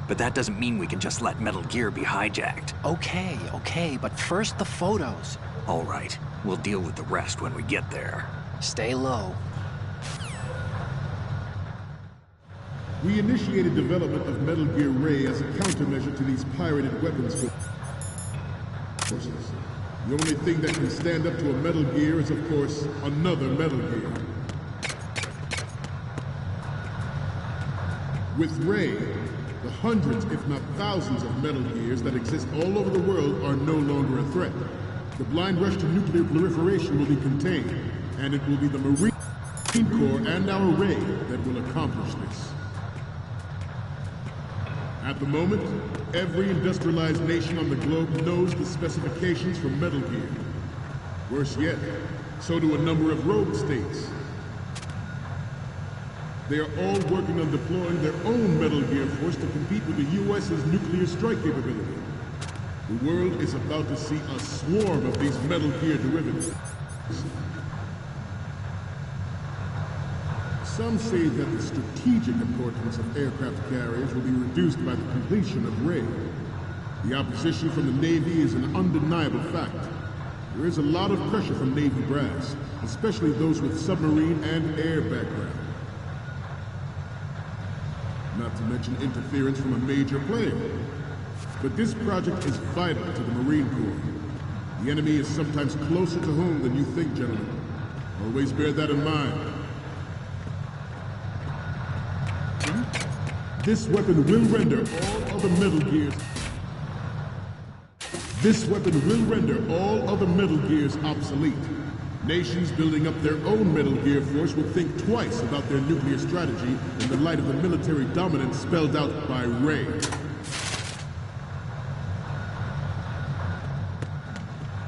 But that doesn't mean we can just let Metal Gear be hijacked. Okay, but first the photos. All right, we'll deal with the rest when we get there. Stay low. We initiated development of Metal Gear Ray as a countermeasure to these pirated weapons forces. The only thing that can stand up to a Metal Gear is, of course, another Metal Gear. With Ray, the hundreds, if not thousands, of Metal Gears that exist all over the world are no longer a threat. The blind rush to nuclear proliferation will be contained, and it will be the Marine Corps and our Ray that will accomplish this. At the moment, every industrialized nation on the globe knows the specifications for Metal Gear. Worse yet, so do a number of rogue states. They are all working on deploying their own Metal Gear force to compete with the U.S.'s nuclear strike capability. The world is about to see a swarm of these Metal Gear derivatives. Some say that the strategic importance of aircraft carriers will be reduced by the completion of Ray. The opposition from the Navy is an undeniable fact. There is a lot of pressure from Navy brass, especially those with submarine and air background. Not to mention interference from a major player. But this project is vital to the Marine Corps. The enemy is sometimes closer to home than you think, gentlemen. Always bear that in mind. This weapon will render all other Metal Gears... This weapon will render all other Metal Gears obsolete. Nations building up their own Metal Gear force will think twice about their nuclear strategy in the light of the military dominance spelled out by Ray.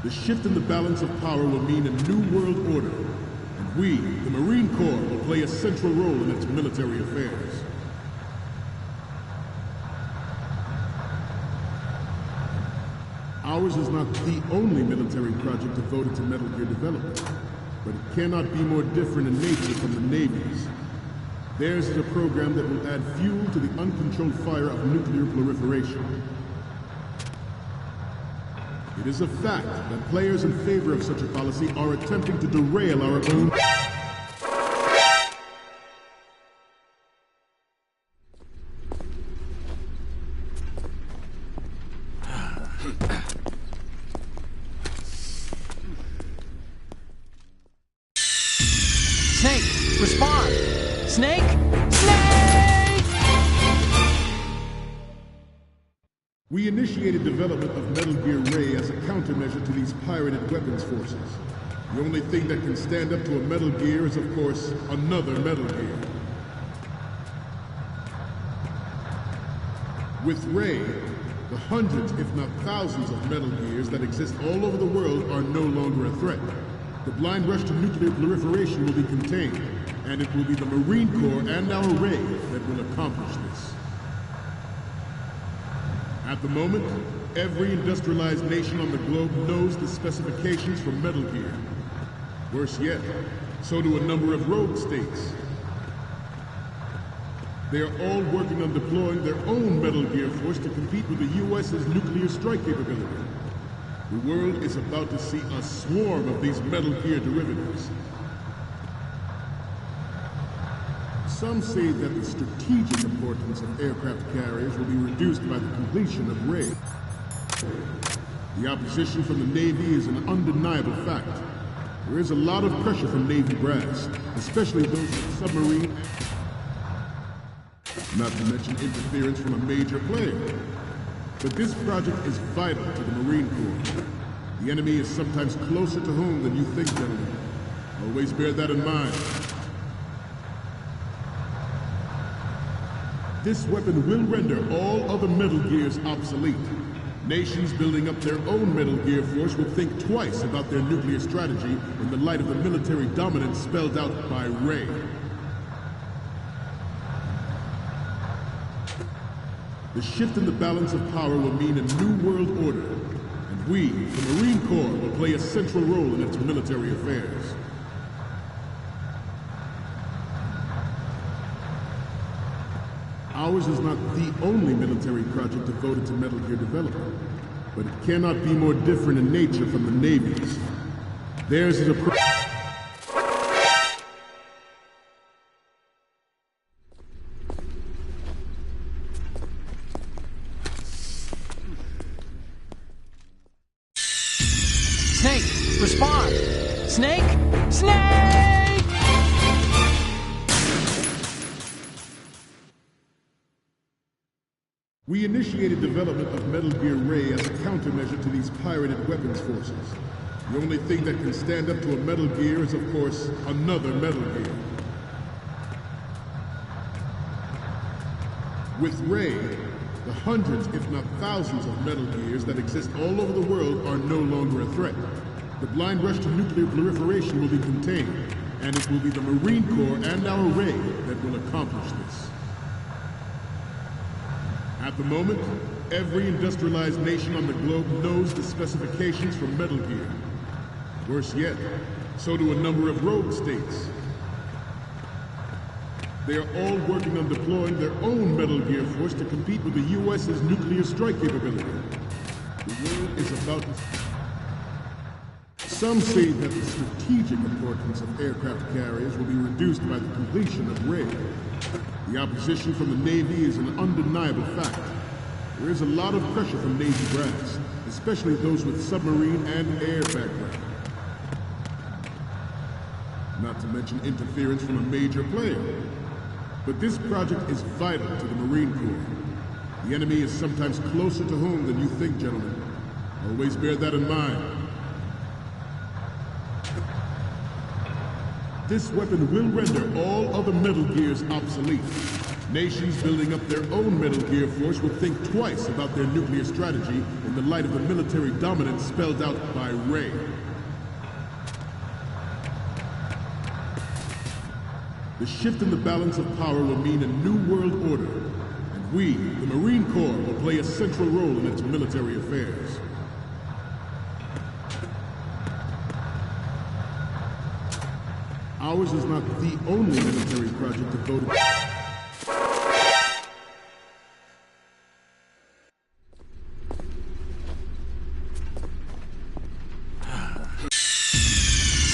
The shift in the balance of power will mean a new world order, and we, the Marine Corps, will play a central role in its military affairs. Ours is not the only military project devoted to Metal Gear development, but it cannot be more different in nature from the Navy's. Theirs is a program that will add fuel to the uncontrolled fire of nuclear proliferation. It is a fact that players in favor of such a policy are attempting to derail our own... Snake, respond! Snake? Snake! We initiated development of Metal Gear Ray as a countermeasure to these pirated weapons forces. The only thing that can stand up to a Metal Gear is, of course, another Metal Gear. With Ray, the hundreds, if not thousands, of Metal Gears that exist all over the world are no longer a threat. The blind rush to nuclear proliferation will be contained, and it will be the Marine Corps and our Ray that will accomplish this. At the moment, every industrialized nation on the globe knows the specifications for Metal Gear. Worse yet, so do a number of rogue states. They are all working on deploying their own Metal Gear force to compete with the U.S.'s nuclear strike capability. The world is about to see a swarm of these Metal Gear derivatives. Some say that the strategic importance of aircraft carriers will be reduced by the completion of Ray. The opposition from the Navy is an undeniable fact. There is a lot of pressure from Navy brass, especially those with submarine... Not to mention interference from a major player. But this project is vital to the Marine Corps. The enemy is sometimes closer to home than you think, gentlemen. Always bear that in mind. This weapon will render all other Metal Gears obsolete. Nations building up their own Metal Gear force will think twice about their nuclear strategy in the light of the military dominance spelled out by Ray. The shift in the balance of power will mean a new world order, and we, the Marine Corps, will play a central role in its military affairs. Ours is not the only military project devoted to Metal Gear development, but it cannot be more different in nature from the Navy's. Theirs is a... Snake, respond! Snake? Snake! We initiated development of Metal Gear Ray as a countermeasure to these pirated weapons forces. The only thing that can stand up to a Metal Gear is, of course, another Metal Gear. With Ray, the hundreds, if not thousands, of Metal Gears that exist all over the world are no longer a threat. The blind rush to nuclear proliferation will be contained, and it will be the Marine Corps and our Ray that will accomplish this. At the moment, every industrialized nation on the globe knows the specifications for Metal Gear. Worse yet, so do a number of rogue states. They are all working on deploying their own Metal Gear force to compete with the U.S.'s nuclear strike capability. The world is about to... Some say that the strategic importance of aircraft carriers will be reduced by the completion of RAID. The opposition from the Navy is an undeniable fact. There is a lot of pressure from Navy brass, especially those with submarine and air background. Not to mention interference from a major player. But this project is vital to the Marine Corps. The enemy is sometimes closer to home than you think, gentlemen. Always bear that in mind. This weapon will render all other Metal Gears obsolete. Nations building up their own Metal Gear force will think twice about their nuclear strategy in the light of the military dominance spelled out by RAID. The shift in the balance of power will mean a new world order, and we, the Marine Corps, will play a central role in its military affairs. Ours is not the only military project devoted.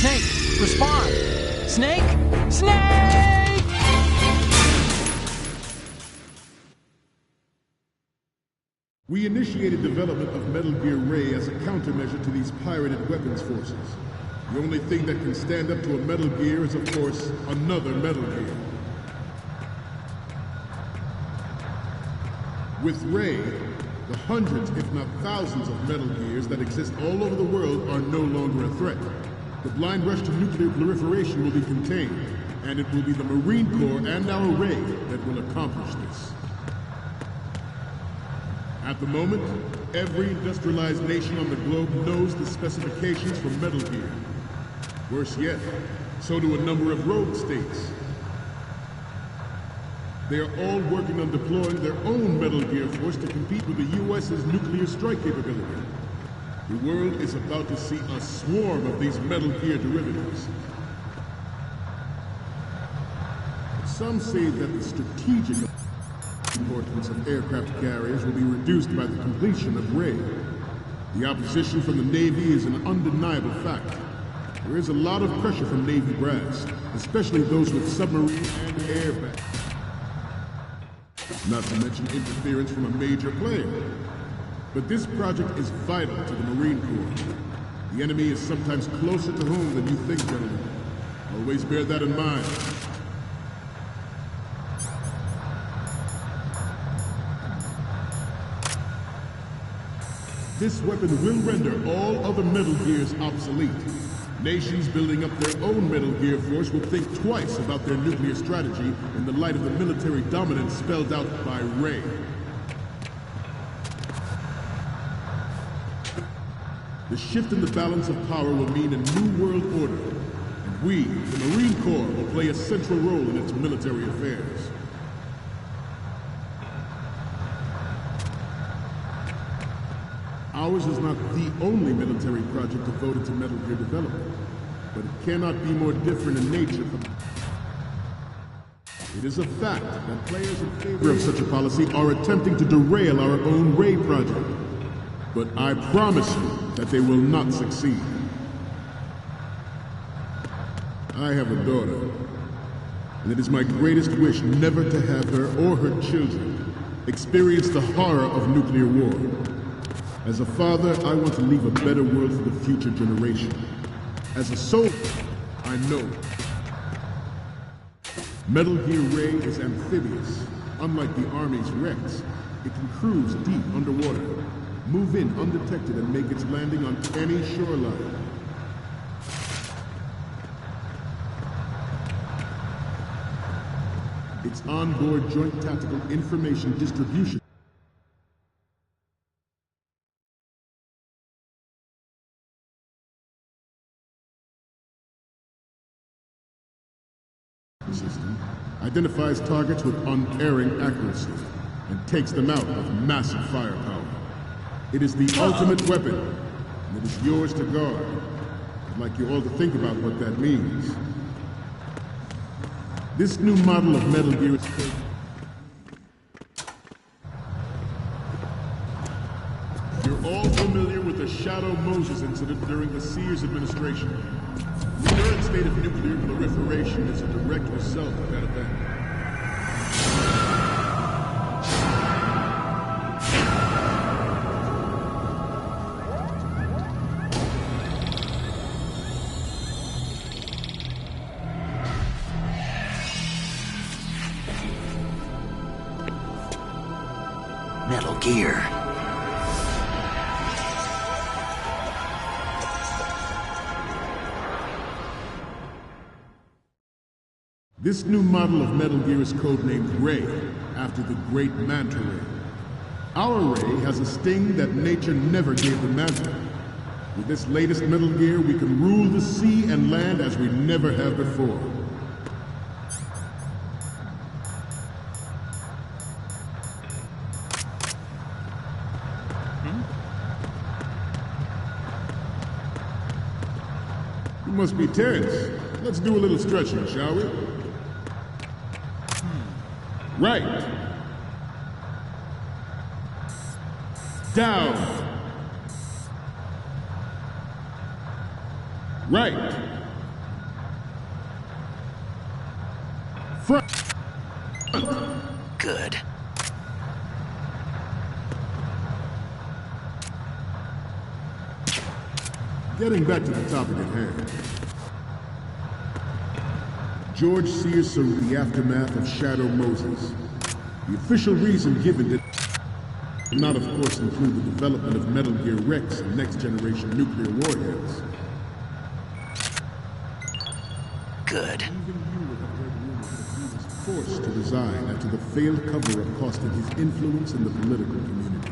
Snake, respond! Snake! Snake! We initiated development of Metal Gear Ray as a countermeasure to these pirated weapons forces. The only thing that can stand up to a Metal Gear is, of course, another Metal Gear. With Ray, the hundreds, if not thousands, of Metal Gears that exist all over the world are no longer a threat. The blind rush to nuclear proliferation will be contained, and it will be the Marine Corps and our Ray that will accomplish this. At the moment, every industrialized nation on the globe knows the specifications for Metal Gear. Worse yet, so do a number of rogue states. They are all working on deploying their own Metal Gear force to compete with the U.S.'s nuclear strike capability. The world is about to see a swarm of these Metal Gear derivatives. Some say that the strategic importance of aircraft carriers will be reduced by the completion of RAID. The opposition from the Navy is an undeniable fact. There is a lot of pressure from Navy brass, especially those with submarine and air back. Not to mention interference from a major player. But this project is vital to the Marine Corps. The enemy is sometimes closer to home than you think, gentlemen. Always bear that in mind. This weapon will render all other Metal Gears obsolete. Nations building up their own Metal Gear force will think twice about their nuclear strategy in the light of the military dominance spelled out by RAID. The shift in the balance of power will mean a new world order, and we, the Marine Corps, will play a central role in its military affairs. Ours is not the only military project devoted to Metal Gear development, but it cannot be more different in nature. It is a fact that players in favor of such a policy are attempting to derail our own Ray project. But I promise you that they will not succeed. I have a daughter, and it is my greatest wish never to have her or her children experience the horror of nuclear war. As a father, I want to leave a better world for the future generation. As a soldier, I know. Metal Gear Ray is amphibious. Unlike the Army's Rex, it can cruise deep underwater, move in undetected, and make its landing on any shoreline. Its onboard Joint Tactical Information Distribution system identifies targets with unerring accuracy and takes them out with massive firepower. It is the ultimate weapon, and it is yours to guard. I'd like you all to think about what that means. This new model of Metal Gear is... You're all familiar with the the Shadow Moses incident during the Sears administration. The current state of nuclear proliferation is a direct result of that event. Metal Gear. This new model of Metal Gear is codenamed Ray, after the great Manta Ray. Our Ray has a sting that nature never gave the Manta. With this latest Metal Gear, we can rule the sea and land as we never have before. You must be tense. Let's do a little stretching, shall we? Right. Down. Right. Front. Good. Getting back to the topic at hand. George Sears surveyed the aftermath of Shadow Moses. The official reason given did not, of course, include the development of Metal Gear Rex and next-generation nuclear warheads. Good. Even you would have read rumors that he was forced to resign after the failed cover-up costing his influence in the political community.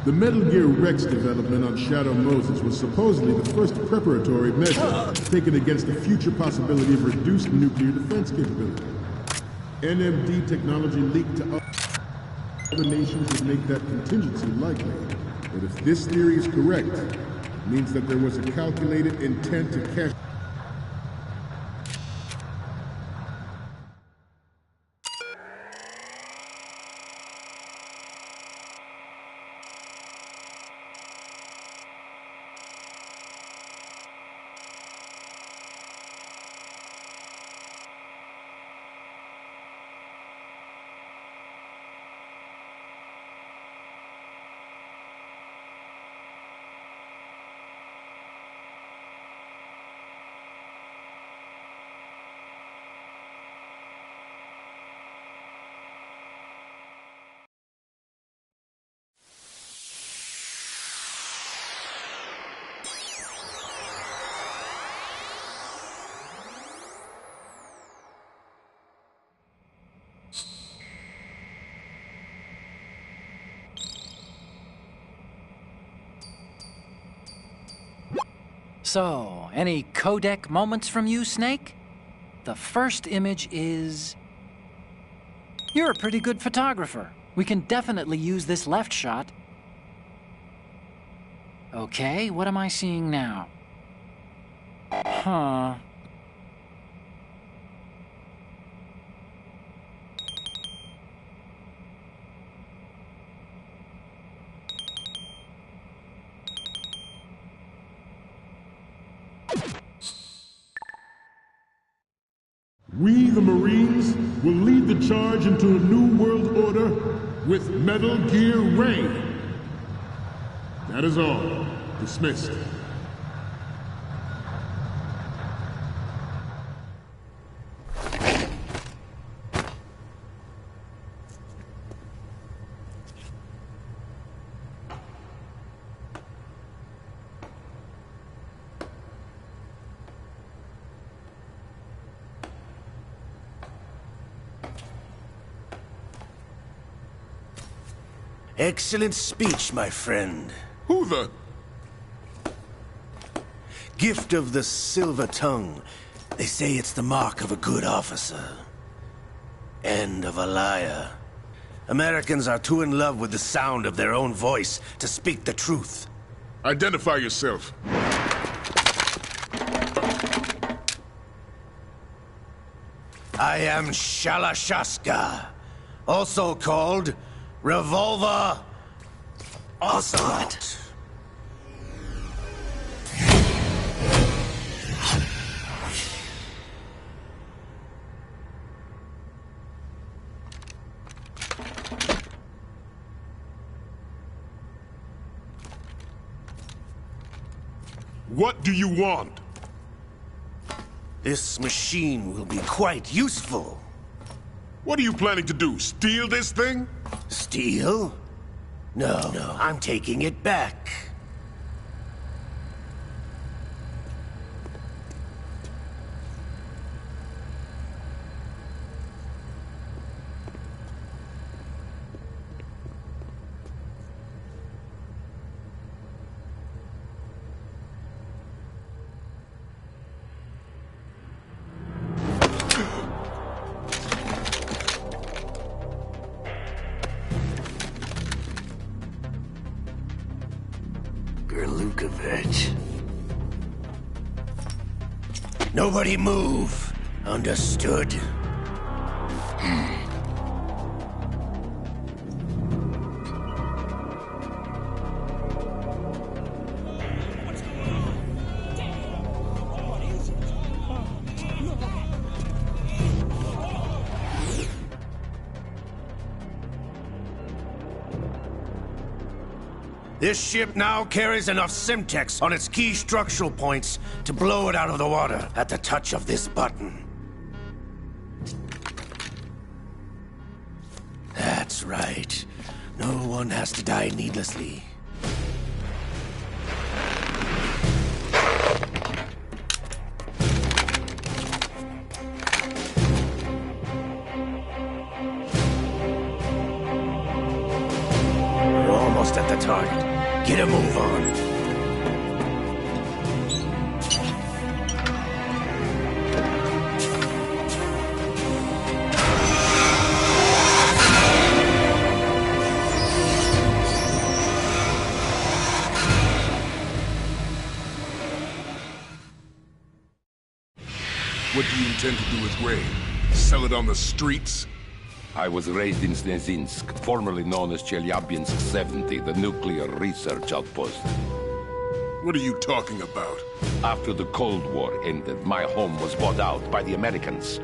The Metal Gear Rex development on Shadow Moses was supposedly the first preparatory measure taken against the future possibility of reduced nuclear defense capability. NMD technology leaked to other nations would make that contingency likely. But if this theory is correct, it means that there was a calculated intent to cash. So, any codec moments from you, Snake? The first image is... You're a pretty good photographer. We can definitely use this left shot. Okay, what am I seeing now? Huh. We, the Marines, will lead the charge into a new world order with Metal Gear Ray. That is all. Dismissed. Excellent speech, my friend. Who the... Gift of the silver tongue. They say it's the mark of a good officer. And of a liar. Americans are too in love with the sound of their own voice to speak the truth. Identify yourself. I am Shalashaska, also called Revolver Ocelot! What do you want? This machine will be quite useful. What are you planning to do? Steal this thing? Steal? No, I'm taking it back. Nobody move. Understood? This ship now carries enough Simtex on its key structural points to blow it out of the water at the touch of this button. That's right. No one has to die needlessly. We're almost at the target. Get a move on. What do you intend to do with Ray? Sell it on the streets? I was raised in Snezinsk, formerly known as Chelyabinsk 70, the nuclear research outpost. What are you talking about? After the Cold War ended, my home was bought out by the Americans.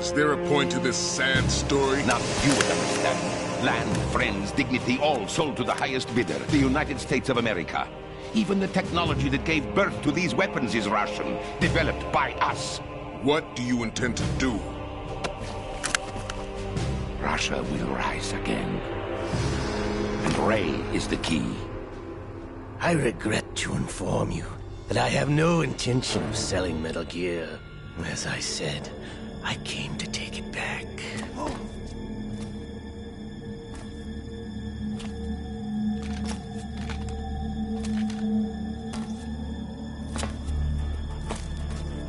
Is there a point to this sad story? Now you would understand. Land, friends, dignity, all sold to the highest bidder, the United States of America. Even the technology that gave birth to these weapons is Russian, developed by us. What do you intend to do? Russia will rise again. And Ray is the key. I regret to inform you that I have no intention of selling Metal Gear. As I said, I came to take it back.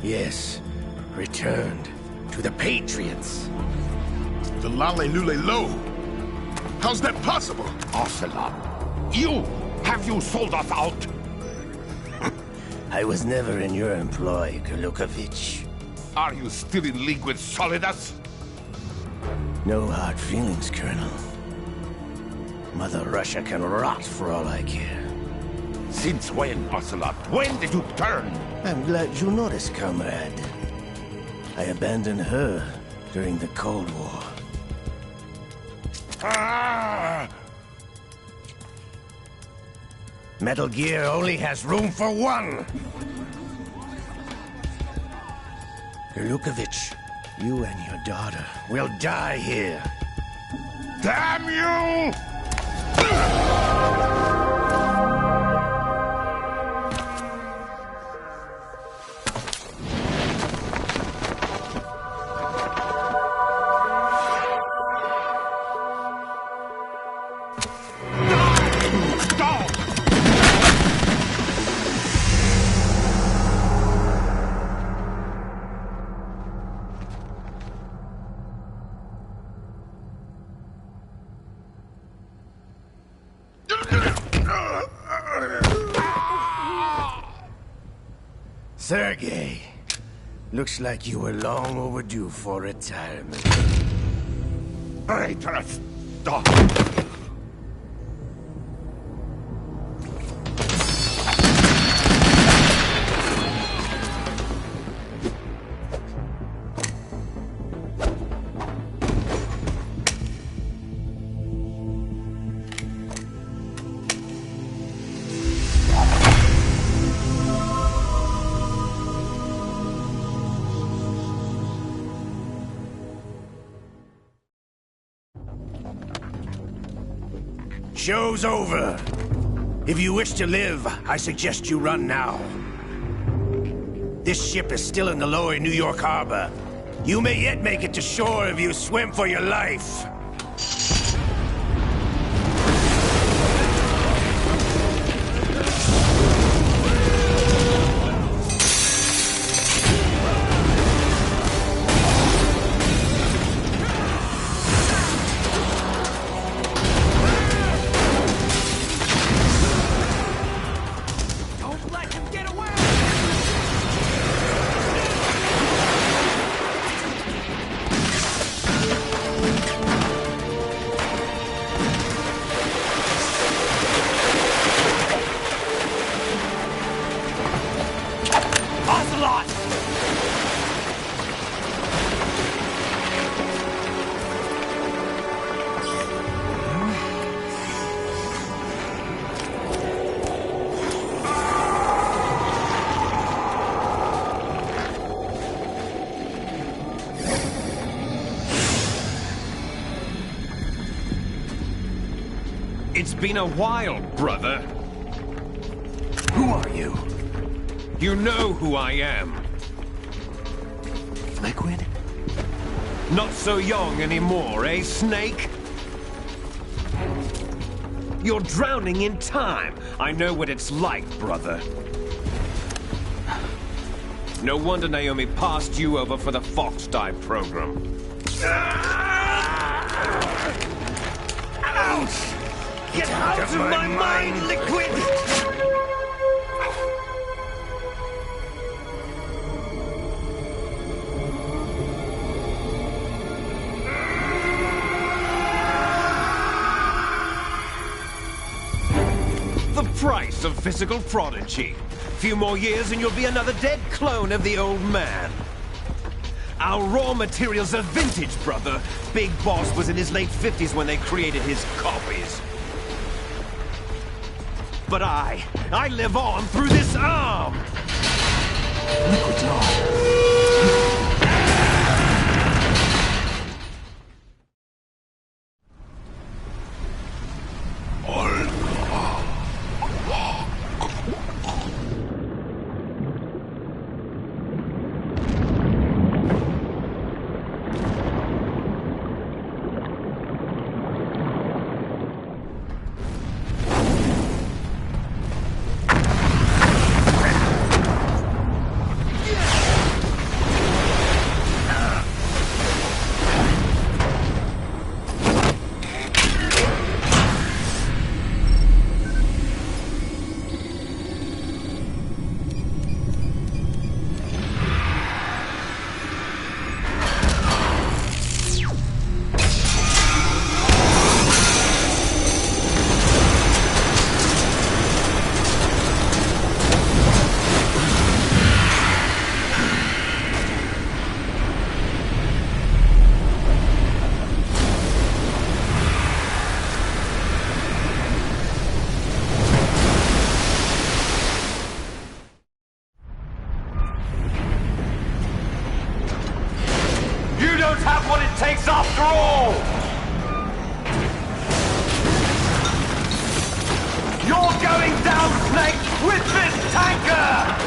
Yes, returned to the Patriots. The Lale Lule Lo? How's that possible? Ocelot, have you sold us out? I was never in your employ, Gurlukovich. Are you still in league with Solidus? No hard feelings, Colonel. Mother Russia can rot for all I care. Since when, Ocelot? When did you turn? I'm glad you noticed, comrade. I abandoned her during the Cold War. Ah! Metal Gear only has room for one! Gurlukovich, you and your daughter will die here. Damn you! Sergei, looks like you were long overdue for retirement. Traitorous dog! Show's over. If you wish to live, I suggest you run now. This ship is still in the lower New York harbor. You may yet make it to shore if you swim for your life. It's been a while, brother. Who are you? You know who I am. Liquid? Not so young anymore, eh, Snake? You're drowning in time. I know what it's like, brother. No wonder Naomi passed you over for the Fox Dive program. Ouch! Get out of my mind, Liquid! The price of physical prodigy. Few more years and you'll be another dead clone of the old man. Our raw materials are vintage, brother. Big Boss was in his late 50s when they created his copies. But I live on through this arm! Liquid's on. Have what it takes after all! You're going down, Snake, with this tanker!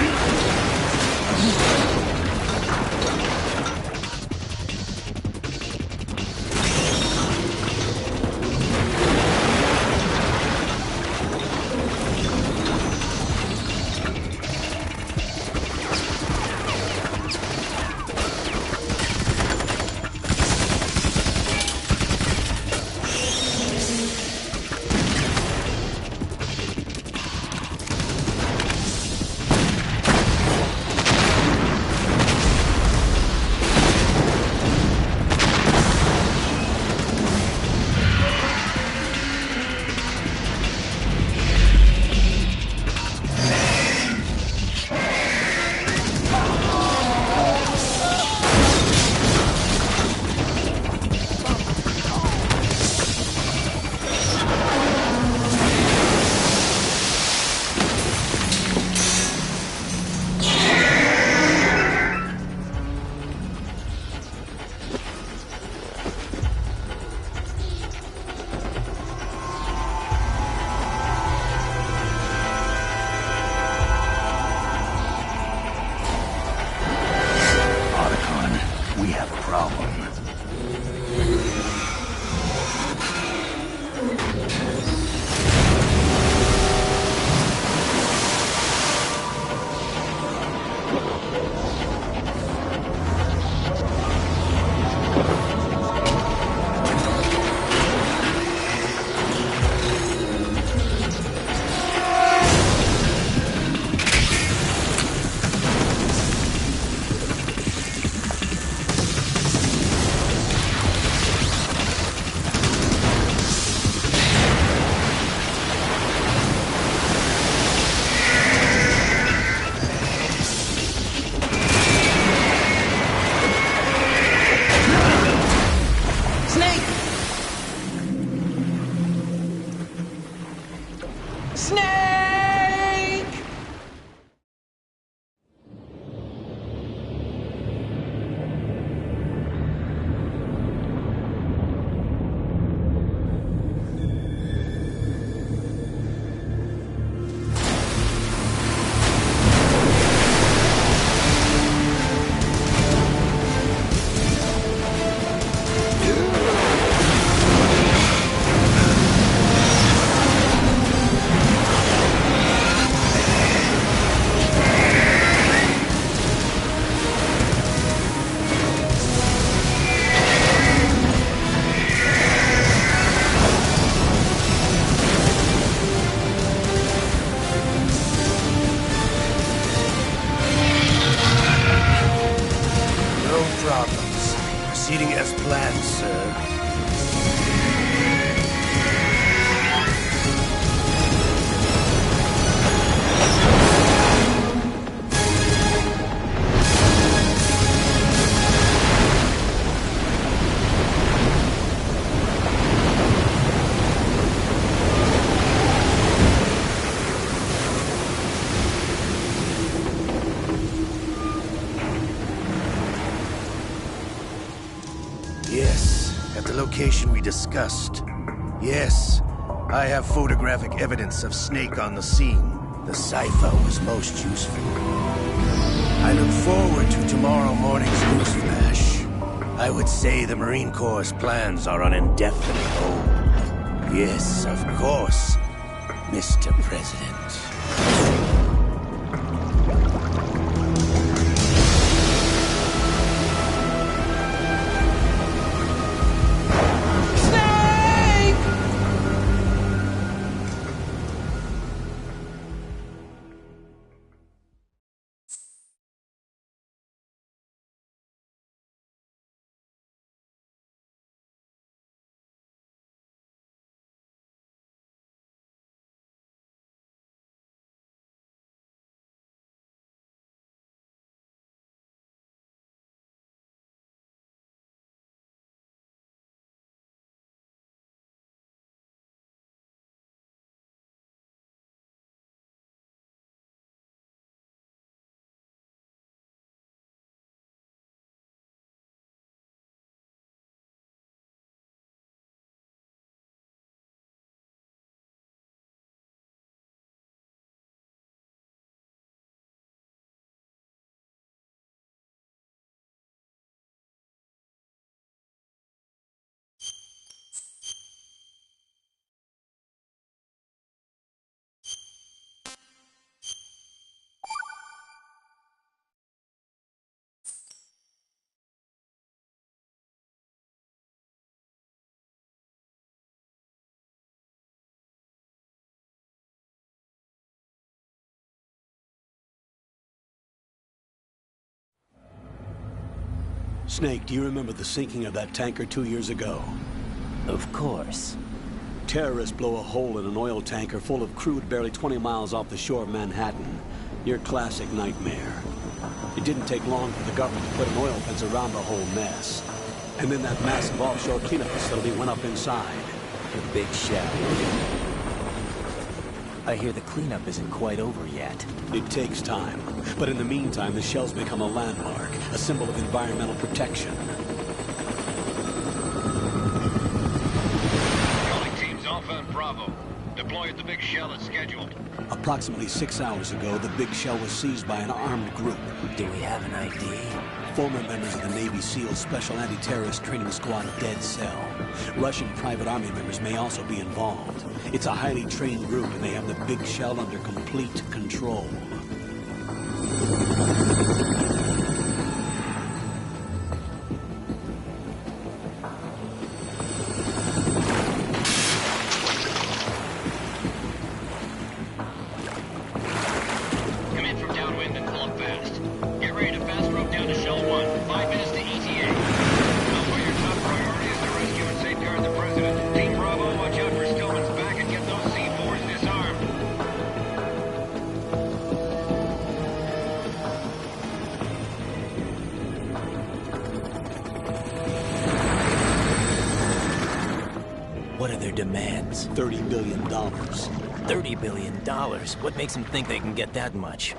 sir. Yes, at the location we discussed. Yes, I have photographic evidence of Snake on the scene. The cipher was most useful. I look forward to tomorrow morning's news flash. I would say the Marine Corps' plans are on indefinite hold. Yes, of course, Mr. President. Snake, do you remember the sinking of that tanker 2 years ago? Of course. Terrorists blow a hole in an oil tanker full of crude barely 20 miles off the shore of Manhattan. Your classic nightmare. It didn't take long for the government to put an oil fence around the whole mess. And then that massive offshore cleanup facility went up inside. The big shell. I hear the cleanup isn't quite over yet. It takes time. But in the meantime, the shell's become a landmark, a symbol of environmental protection. Calling teams Alpha and Bravo. Deploy at the big shell as scheduled. Approximately 6 hours ago, the big shell was seized by an armed group. Do we have an ID? Former members of the Navy SEAL Special Anti-Terrorist Training Squad Dead Cell. Russian private army members may also be involved. It's a highly trained group, and they have the big shell under complete control. Come in from downwind and pull up fast. Get ready to fast rope down to Shell 1. 5 minutes to ETA. Now for your top priority is to rescue and safeguard the President. Team Bravo, watch out for Stillman's back and get those C4s disarmed. What are their demands? $30 billion. $30 billion? What makes them think they can get that much?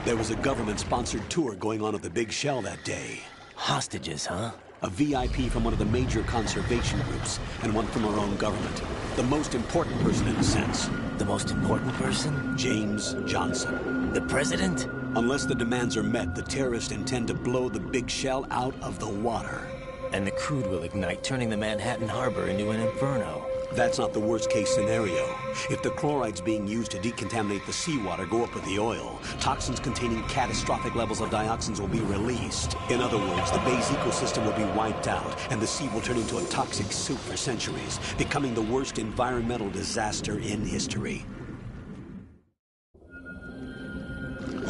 There was a government-sponsored tour going on at the big shell that day. Hostages, huh? A VIP from one of the major conservation groups, and one from our own government. The most important person in a sense. The most important person? James Johnson. The president? Unless the demands are met, the terrorists intend to blow the big shell out of the water. And the crude will ignite, turning the Manhattan Harbor into an inferno. That's not the worst-case scenario. If the chlorides being used to decontaminate the seawater go up with the oil, toxins containing catastrophic levels of dioxins will be released. In other words, the bay's ecosystem will be wiped out, and the sea will turn into a toxic soup for centuries, becoming the worst environmental disaster in history.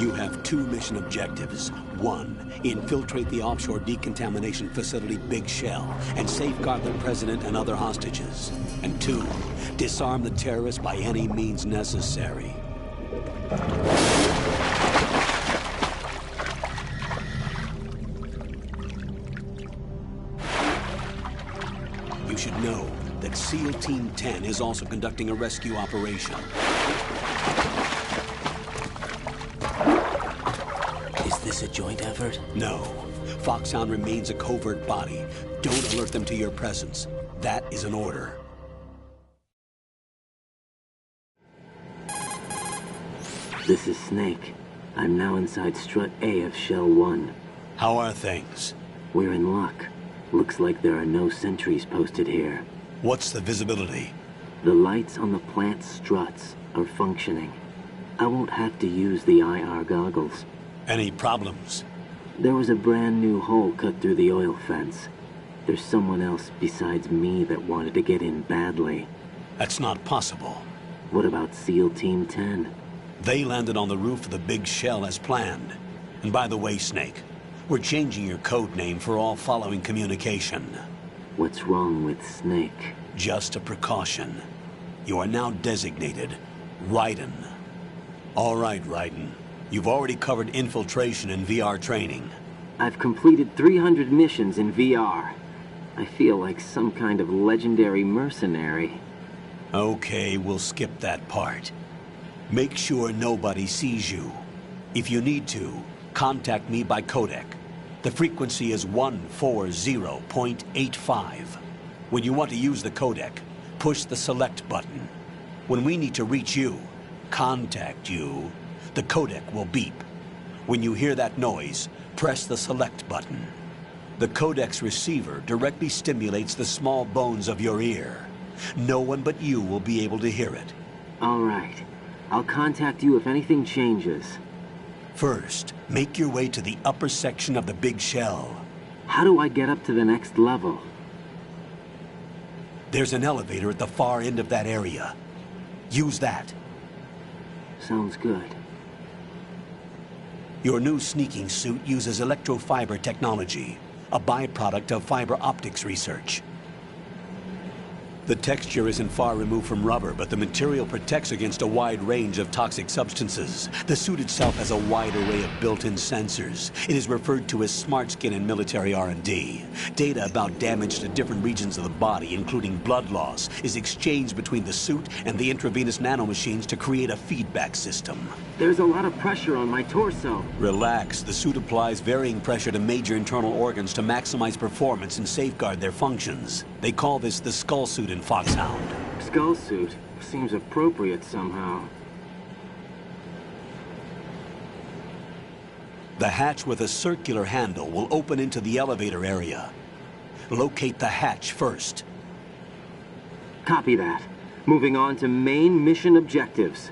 You have 2 mission objectives. 1, infiltrate the offshore decontamination facility Big Shell and safeguard the president and other hostages. And 2, disarm the terrorists by any means necessary. You should know that SEAL Team 10 is also conducting a rescue operation. Is this a joint effort? No. Foxhound remains a covert body. Don't alert them to your presence. That is an order. This is Snake. I'm now inside Strut A of Shell 1. How are things? We're in luck. Looks like there are no sentries posted here. What's the visibility? The lights on the plant's struts are functioning. I won't have to use the IR goggles. Any problems? There was a brand new hole cut through the oil fence. There's someone else besides me that wanted to get in badly. That's not possible. What about SEAL Team 10? They landed on the roof of the Big Shell as planned. And by the way, Snake, we're changing your code name for all following communication. What's wrong with Snake? Just a precaution. You are now designated Raiden. All right, Raiden. You've already covered infiltration and VR training. I've completed 300 missions in VR. I feel like some kind of legendary mercenary. Okay, we'll skip that part. Make sure nobody sees you. If you need to, contact me by codec. The frequency is 140.85. When you want to use the codec, push the select button. When we need to reach you, contact you, the codec will beep. When you hear that noise, press the select button. The codec's receiver directly stimulates the small bones of your ear. No one but you will be able to hear it. All right. I'll contact you if anything changes. First, make your way to the upper section of the Big Shell. How do I get up to the next level? There's an elevator at the far end of that area. Use that. Sounds good. Your new sneaking suit uses electrofiber technology, a byproduct of fiber optics research. The texture isn't far removed from rubber, but the material protects against a wide range of toxic substances. The suit itself has a wide array of built-in sensors. It is referred to as smart skin in military R&D. Data about damage to different regions of the body, including blood loss, is exchanged between the suit and the intravenous nanomachines to create a feedback system. There's a lot of pressure on my torso. Relax. The suit applies varying pressure to major internal organs to maximize performance and safeguard their functions. They call this the skull suit in Foxhound. Skull suit seems appropriate somehow. The hatch with a circular handle will open into the elevator area. Locate the hatch first. Copy that. Moving on to main mission objectives.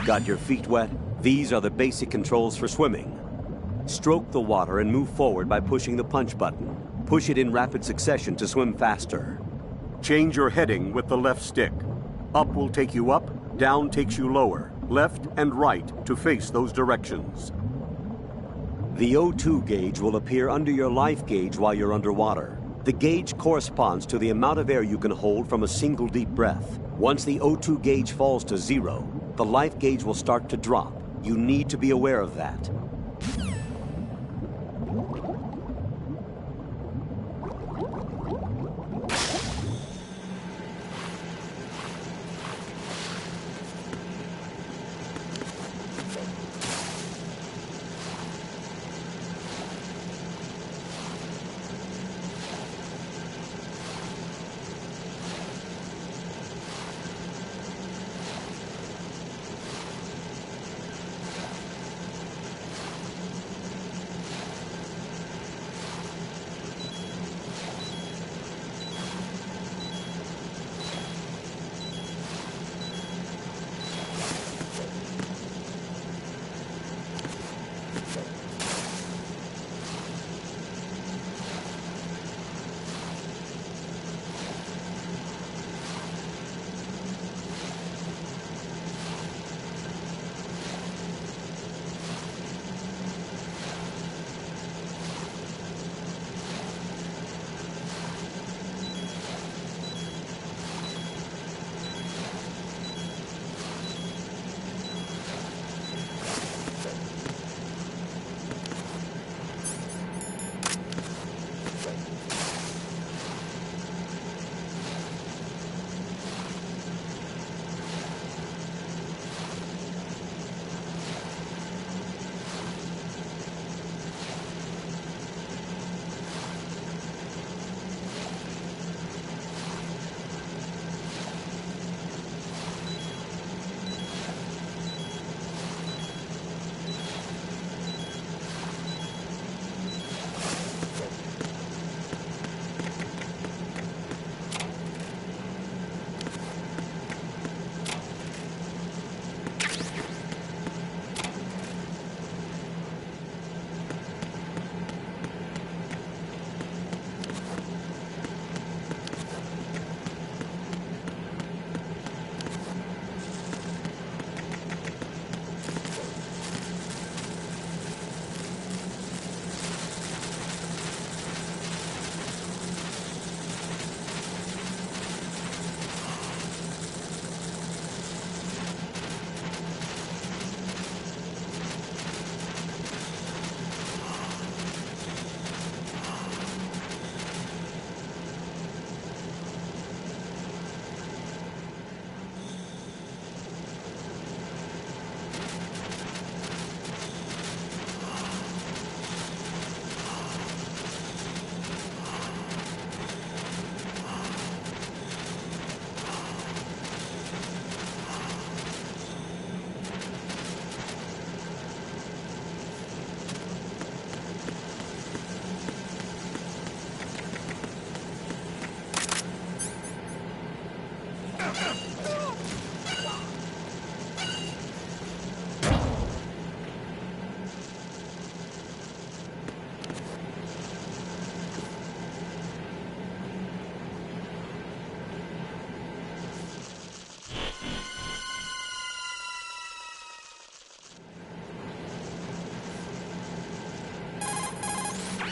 Got your feet wet? These are the basic controls for swimming. Stroke the water and move forward by pushing the punch button. Push it in rapid succession to swim faster. Change your heading with the left stick. Up will take you up, down takes you lower, left and right to face those directions. The O2 gauge will appear under your life gauge while you're underwater. The gauge corresponds to the amount of air you can hold from a single deep breath. Once the O2 gauge falls to 0, the life gauge will start to drop. You need to be aware of that.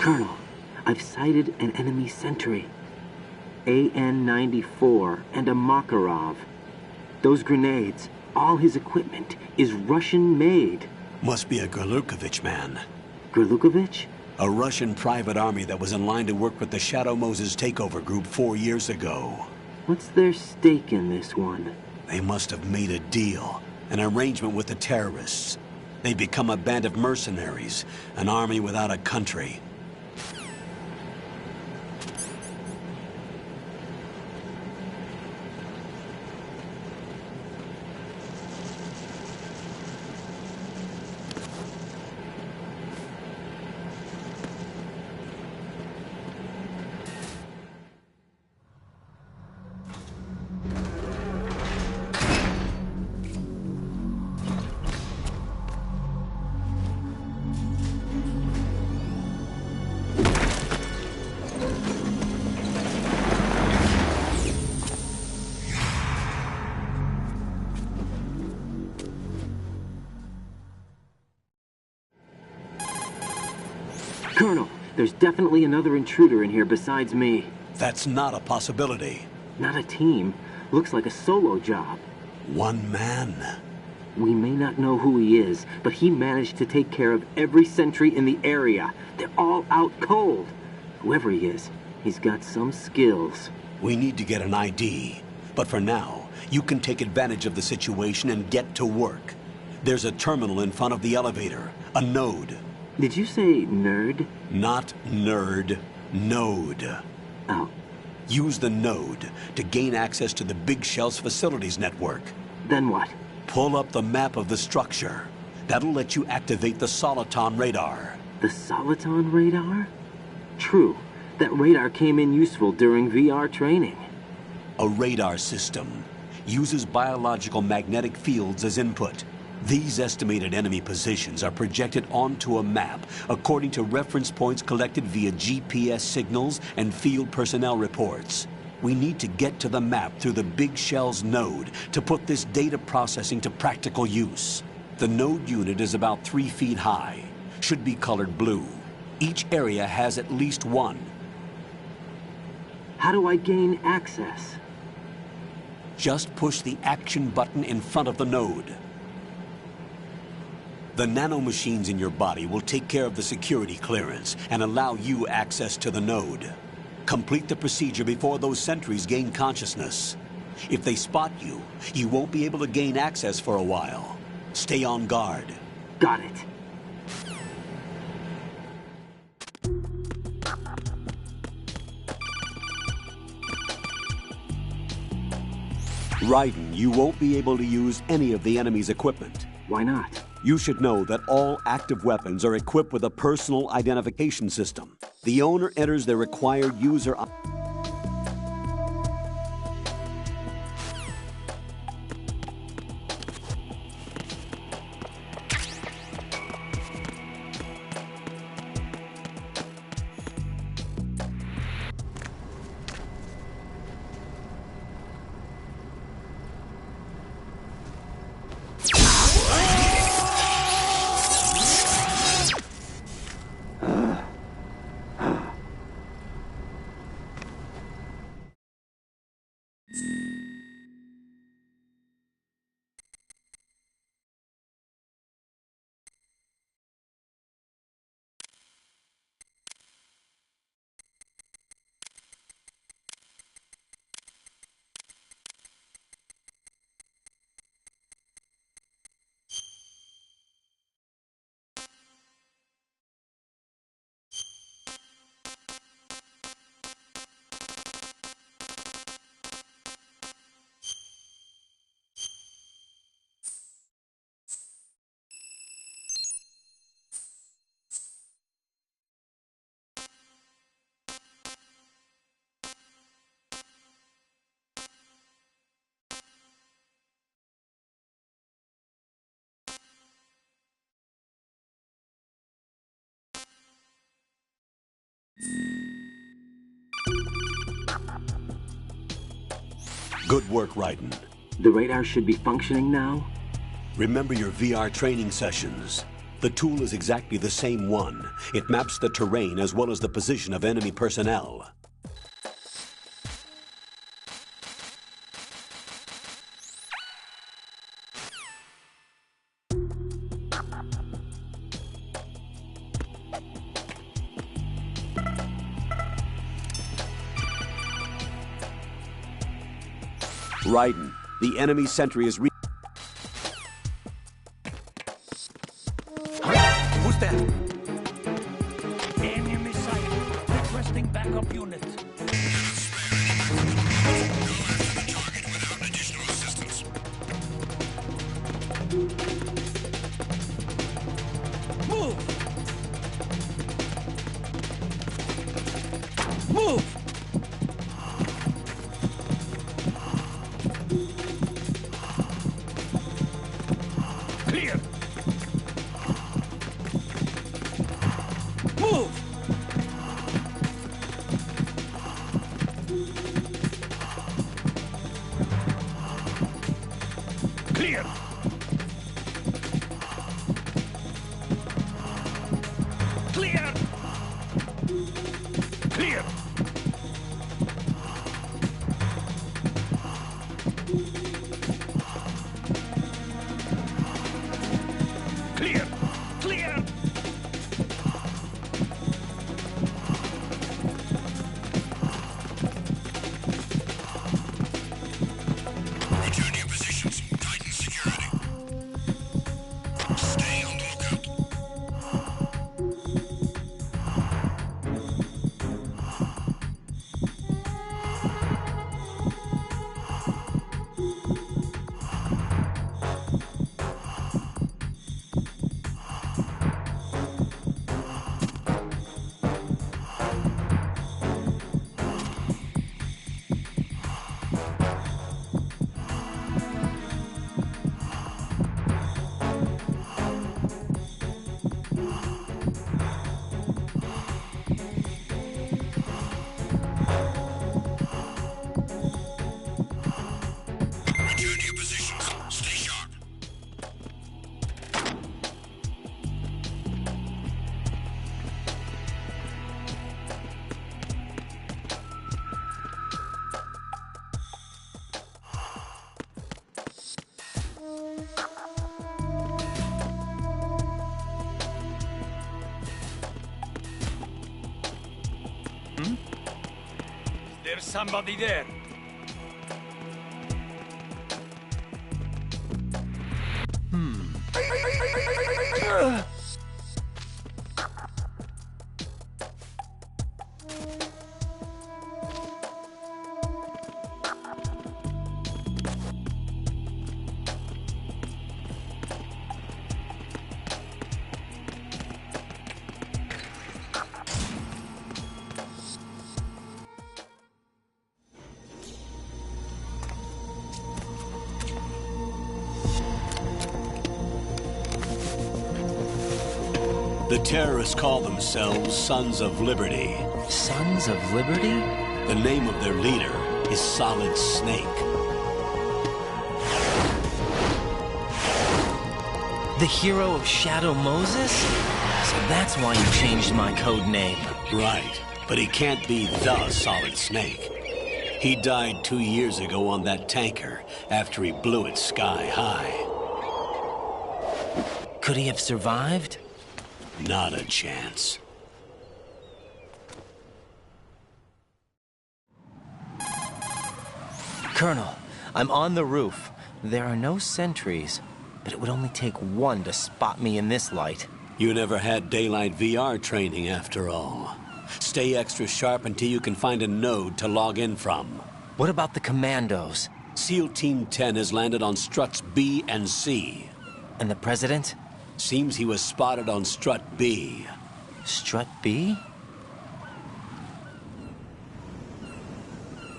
Colonel, I've sighted an enemy sentry. AN-94 and a Makarov. Those grenades, all his equipment, is Russian-made. Must be a Gorlukovich man. Gorlukovich? A Russian private army that was in line to work with the Shadow Moses takeover group 4 years ago. What's their stake in this one? They must have made a deal, an arrangement with the terrorists. They've become a band of mercenaries, an army without a country. Colonel, there's definitely another intruder in here besides me. That's not a possibility. Not a team. Looks like a solo job. One man. We may not know who he is, but he managed to take care of every sentry in the area. They're all out cold. Whoever he is, he's got some skills. We need to get an ID. But for now, you can take advantage of the situation and get to work. There's a terminal in front of the elevator. A node. Did you say nerd? Not nerd. Node. Oh. Use the node to gain access to the Big Shell's facilities network. Then what? Pull up the map of the structure. That'll let you activate the Soliton radar. The Soliton radar? True. That radar came in useful during VR training. A radar system uses biological magnetic fields as input. These estimated enemy positions are projected onto a map according to reference points collected via GPS signals and field personnel reports. We need to get to the map through the Big Shell's node to put this data processing to practical use. The node unit is about 3 feet high, should be colored blue. Each area has at least one. How do I gain access? Just push the action button in front of the node. The nanomachines in your body will take care of the security clearance and allow you access to the node. Complete the procedure before those sentries gain consciousness. If they spot you, you won't be able to gain access for a while. Stay on guard. Got it. Raiden, you won't be able to use any of the enemy's equipment. Why not? You should know that all active weapons are equipped with a personal identification system. The owner enters their required user. Good work, Raiden. The radar should be functioning now? Remember your VR training sessions. The tool is exactly the same one. It maps the terrain as well as the position of enemy personnel. Raiden, the enemy sentry is Who's there? Enemy sighted. Requesting backup unit. Target without additional assistance. Move! Move! Clear! Move! Clear! Clear! Clear! There's somebody there. The terrorists call themselves Sons of Liberty. Sons of Liberty? The name of their leader is Solid Snake. The hero of Shadow Moses? So that's why you changed my code name. Right, but he can't be the Solid Snake. He died 2 years ago on that tanker after he blew it sky high. Could he have survived? Not a chance. Colonel, I'm on the roof. There are no sentries, but it would only take one to spot me in this light. You never had daylight VR training after all. Stay extra sharp until you can find a node to log in from. What about the commandos? SEAL Team 10 has landed on struts B and C. And the President? Seems he was spotted on strut B. Strut B?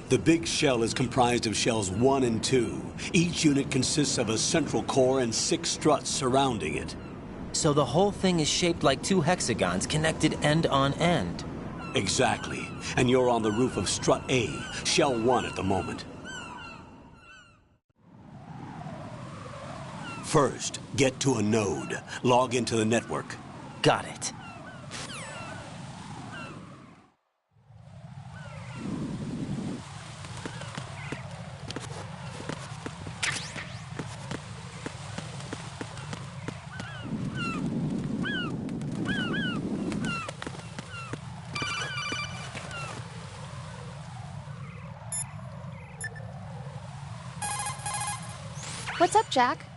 The big shell is comprised of shells 1 and 2. Each unit consists of a central core and 6 struts surrounding it. So the whole thing is shaped like 2 hexagons connected end on end. Exactly. And you're on the roof of strut A, shell 1 at the moment. First, get to a node. Log into the network. Got it. What's up, Jack?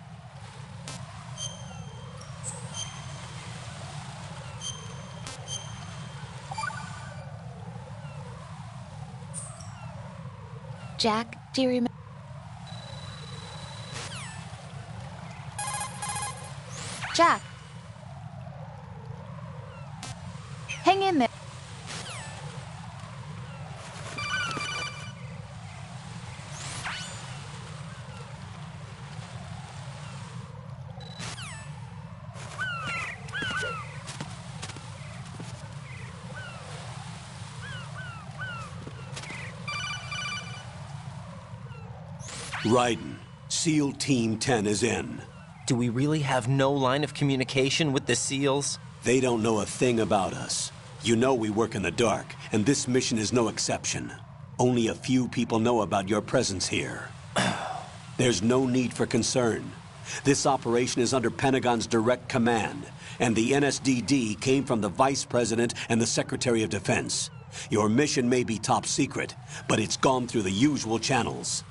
Jack, do you remember? Jack! Hang in there. Raiden, SEAL Team 10 is in. Do we really have no line of communication with the SEALs? They don't know a thing about us. You know we work in the dark, and this mission is no exception. Only a few people know about your presence here. There's no need for concern. This operation is under Pentagon's direct command, and the NSDD came from the Vice President and the Secretary of Defense. Your mission may be top secret, but it's gone through the usual channels.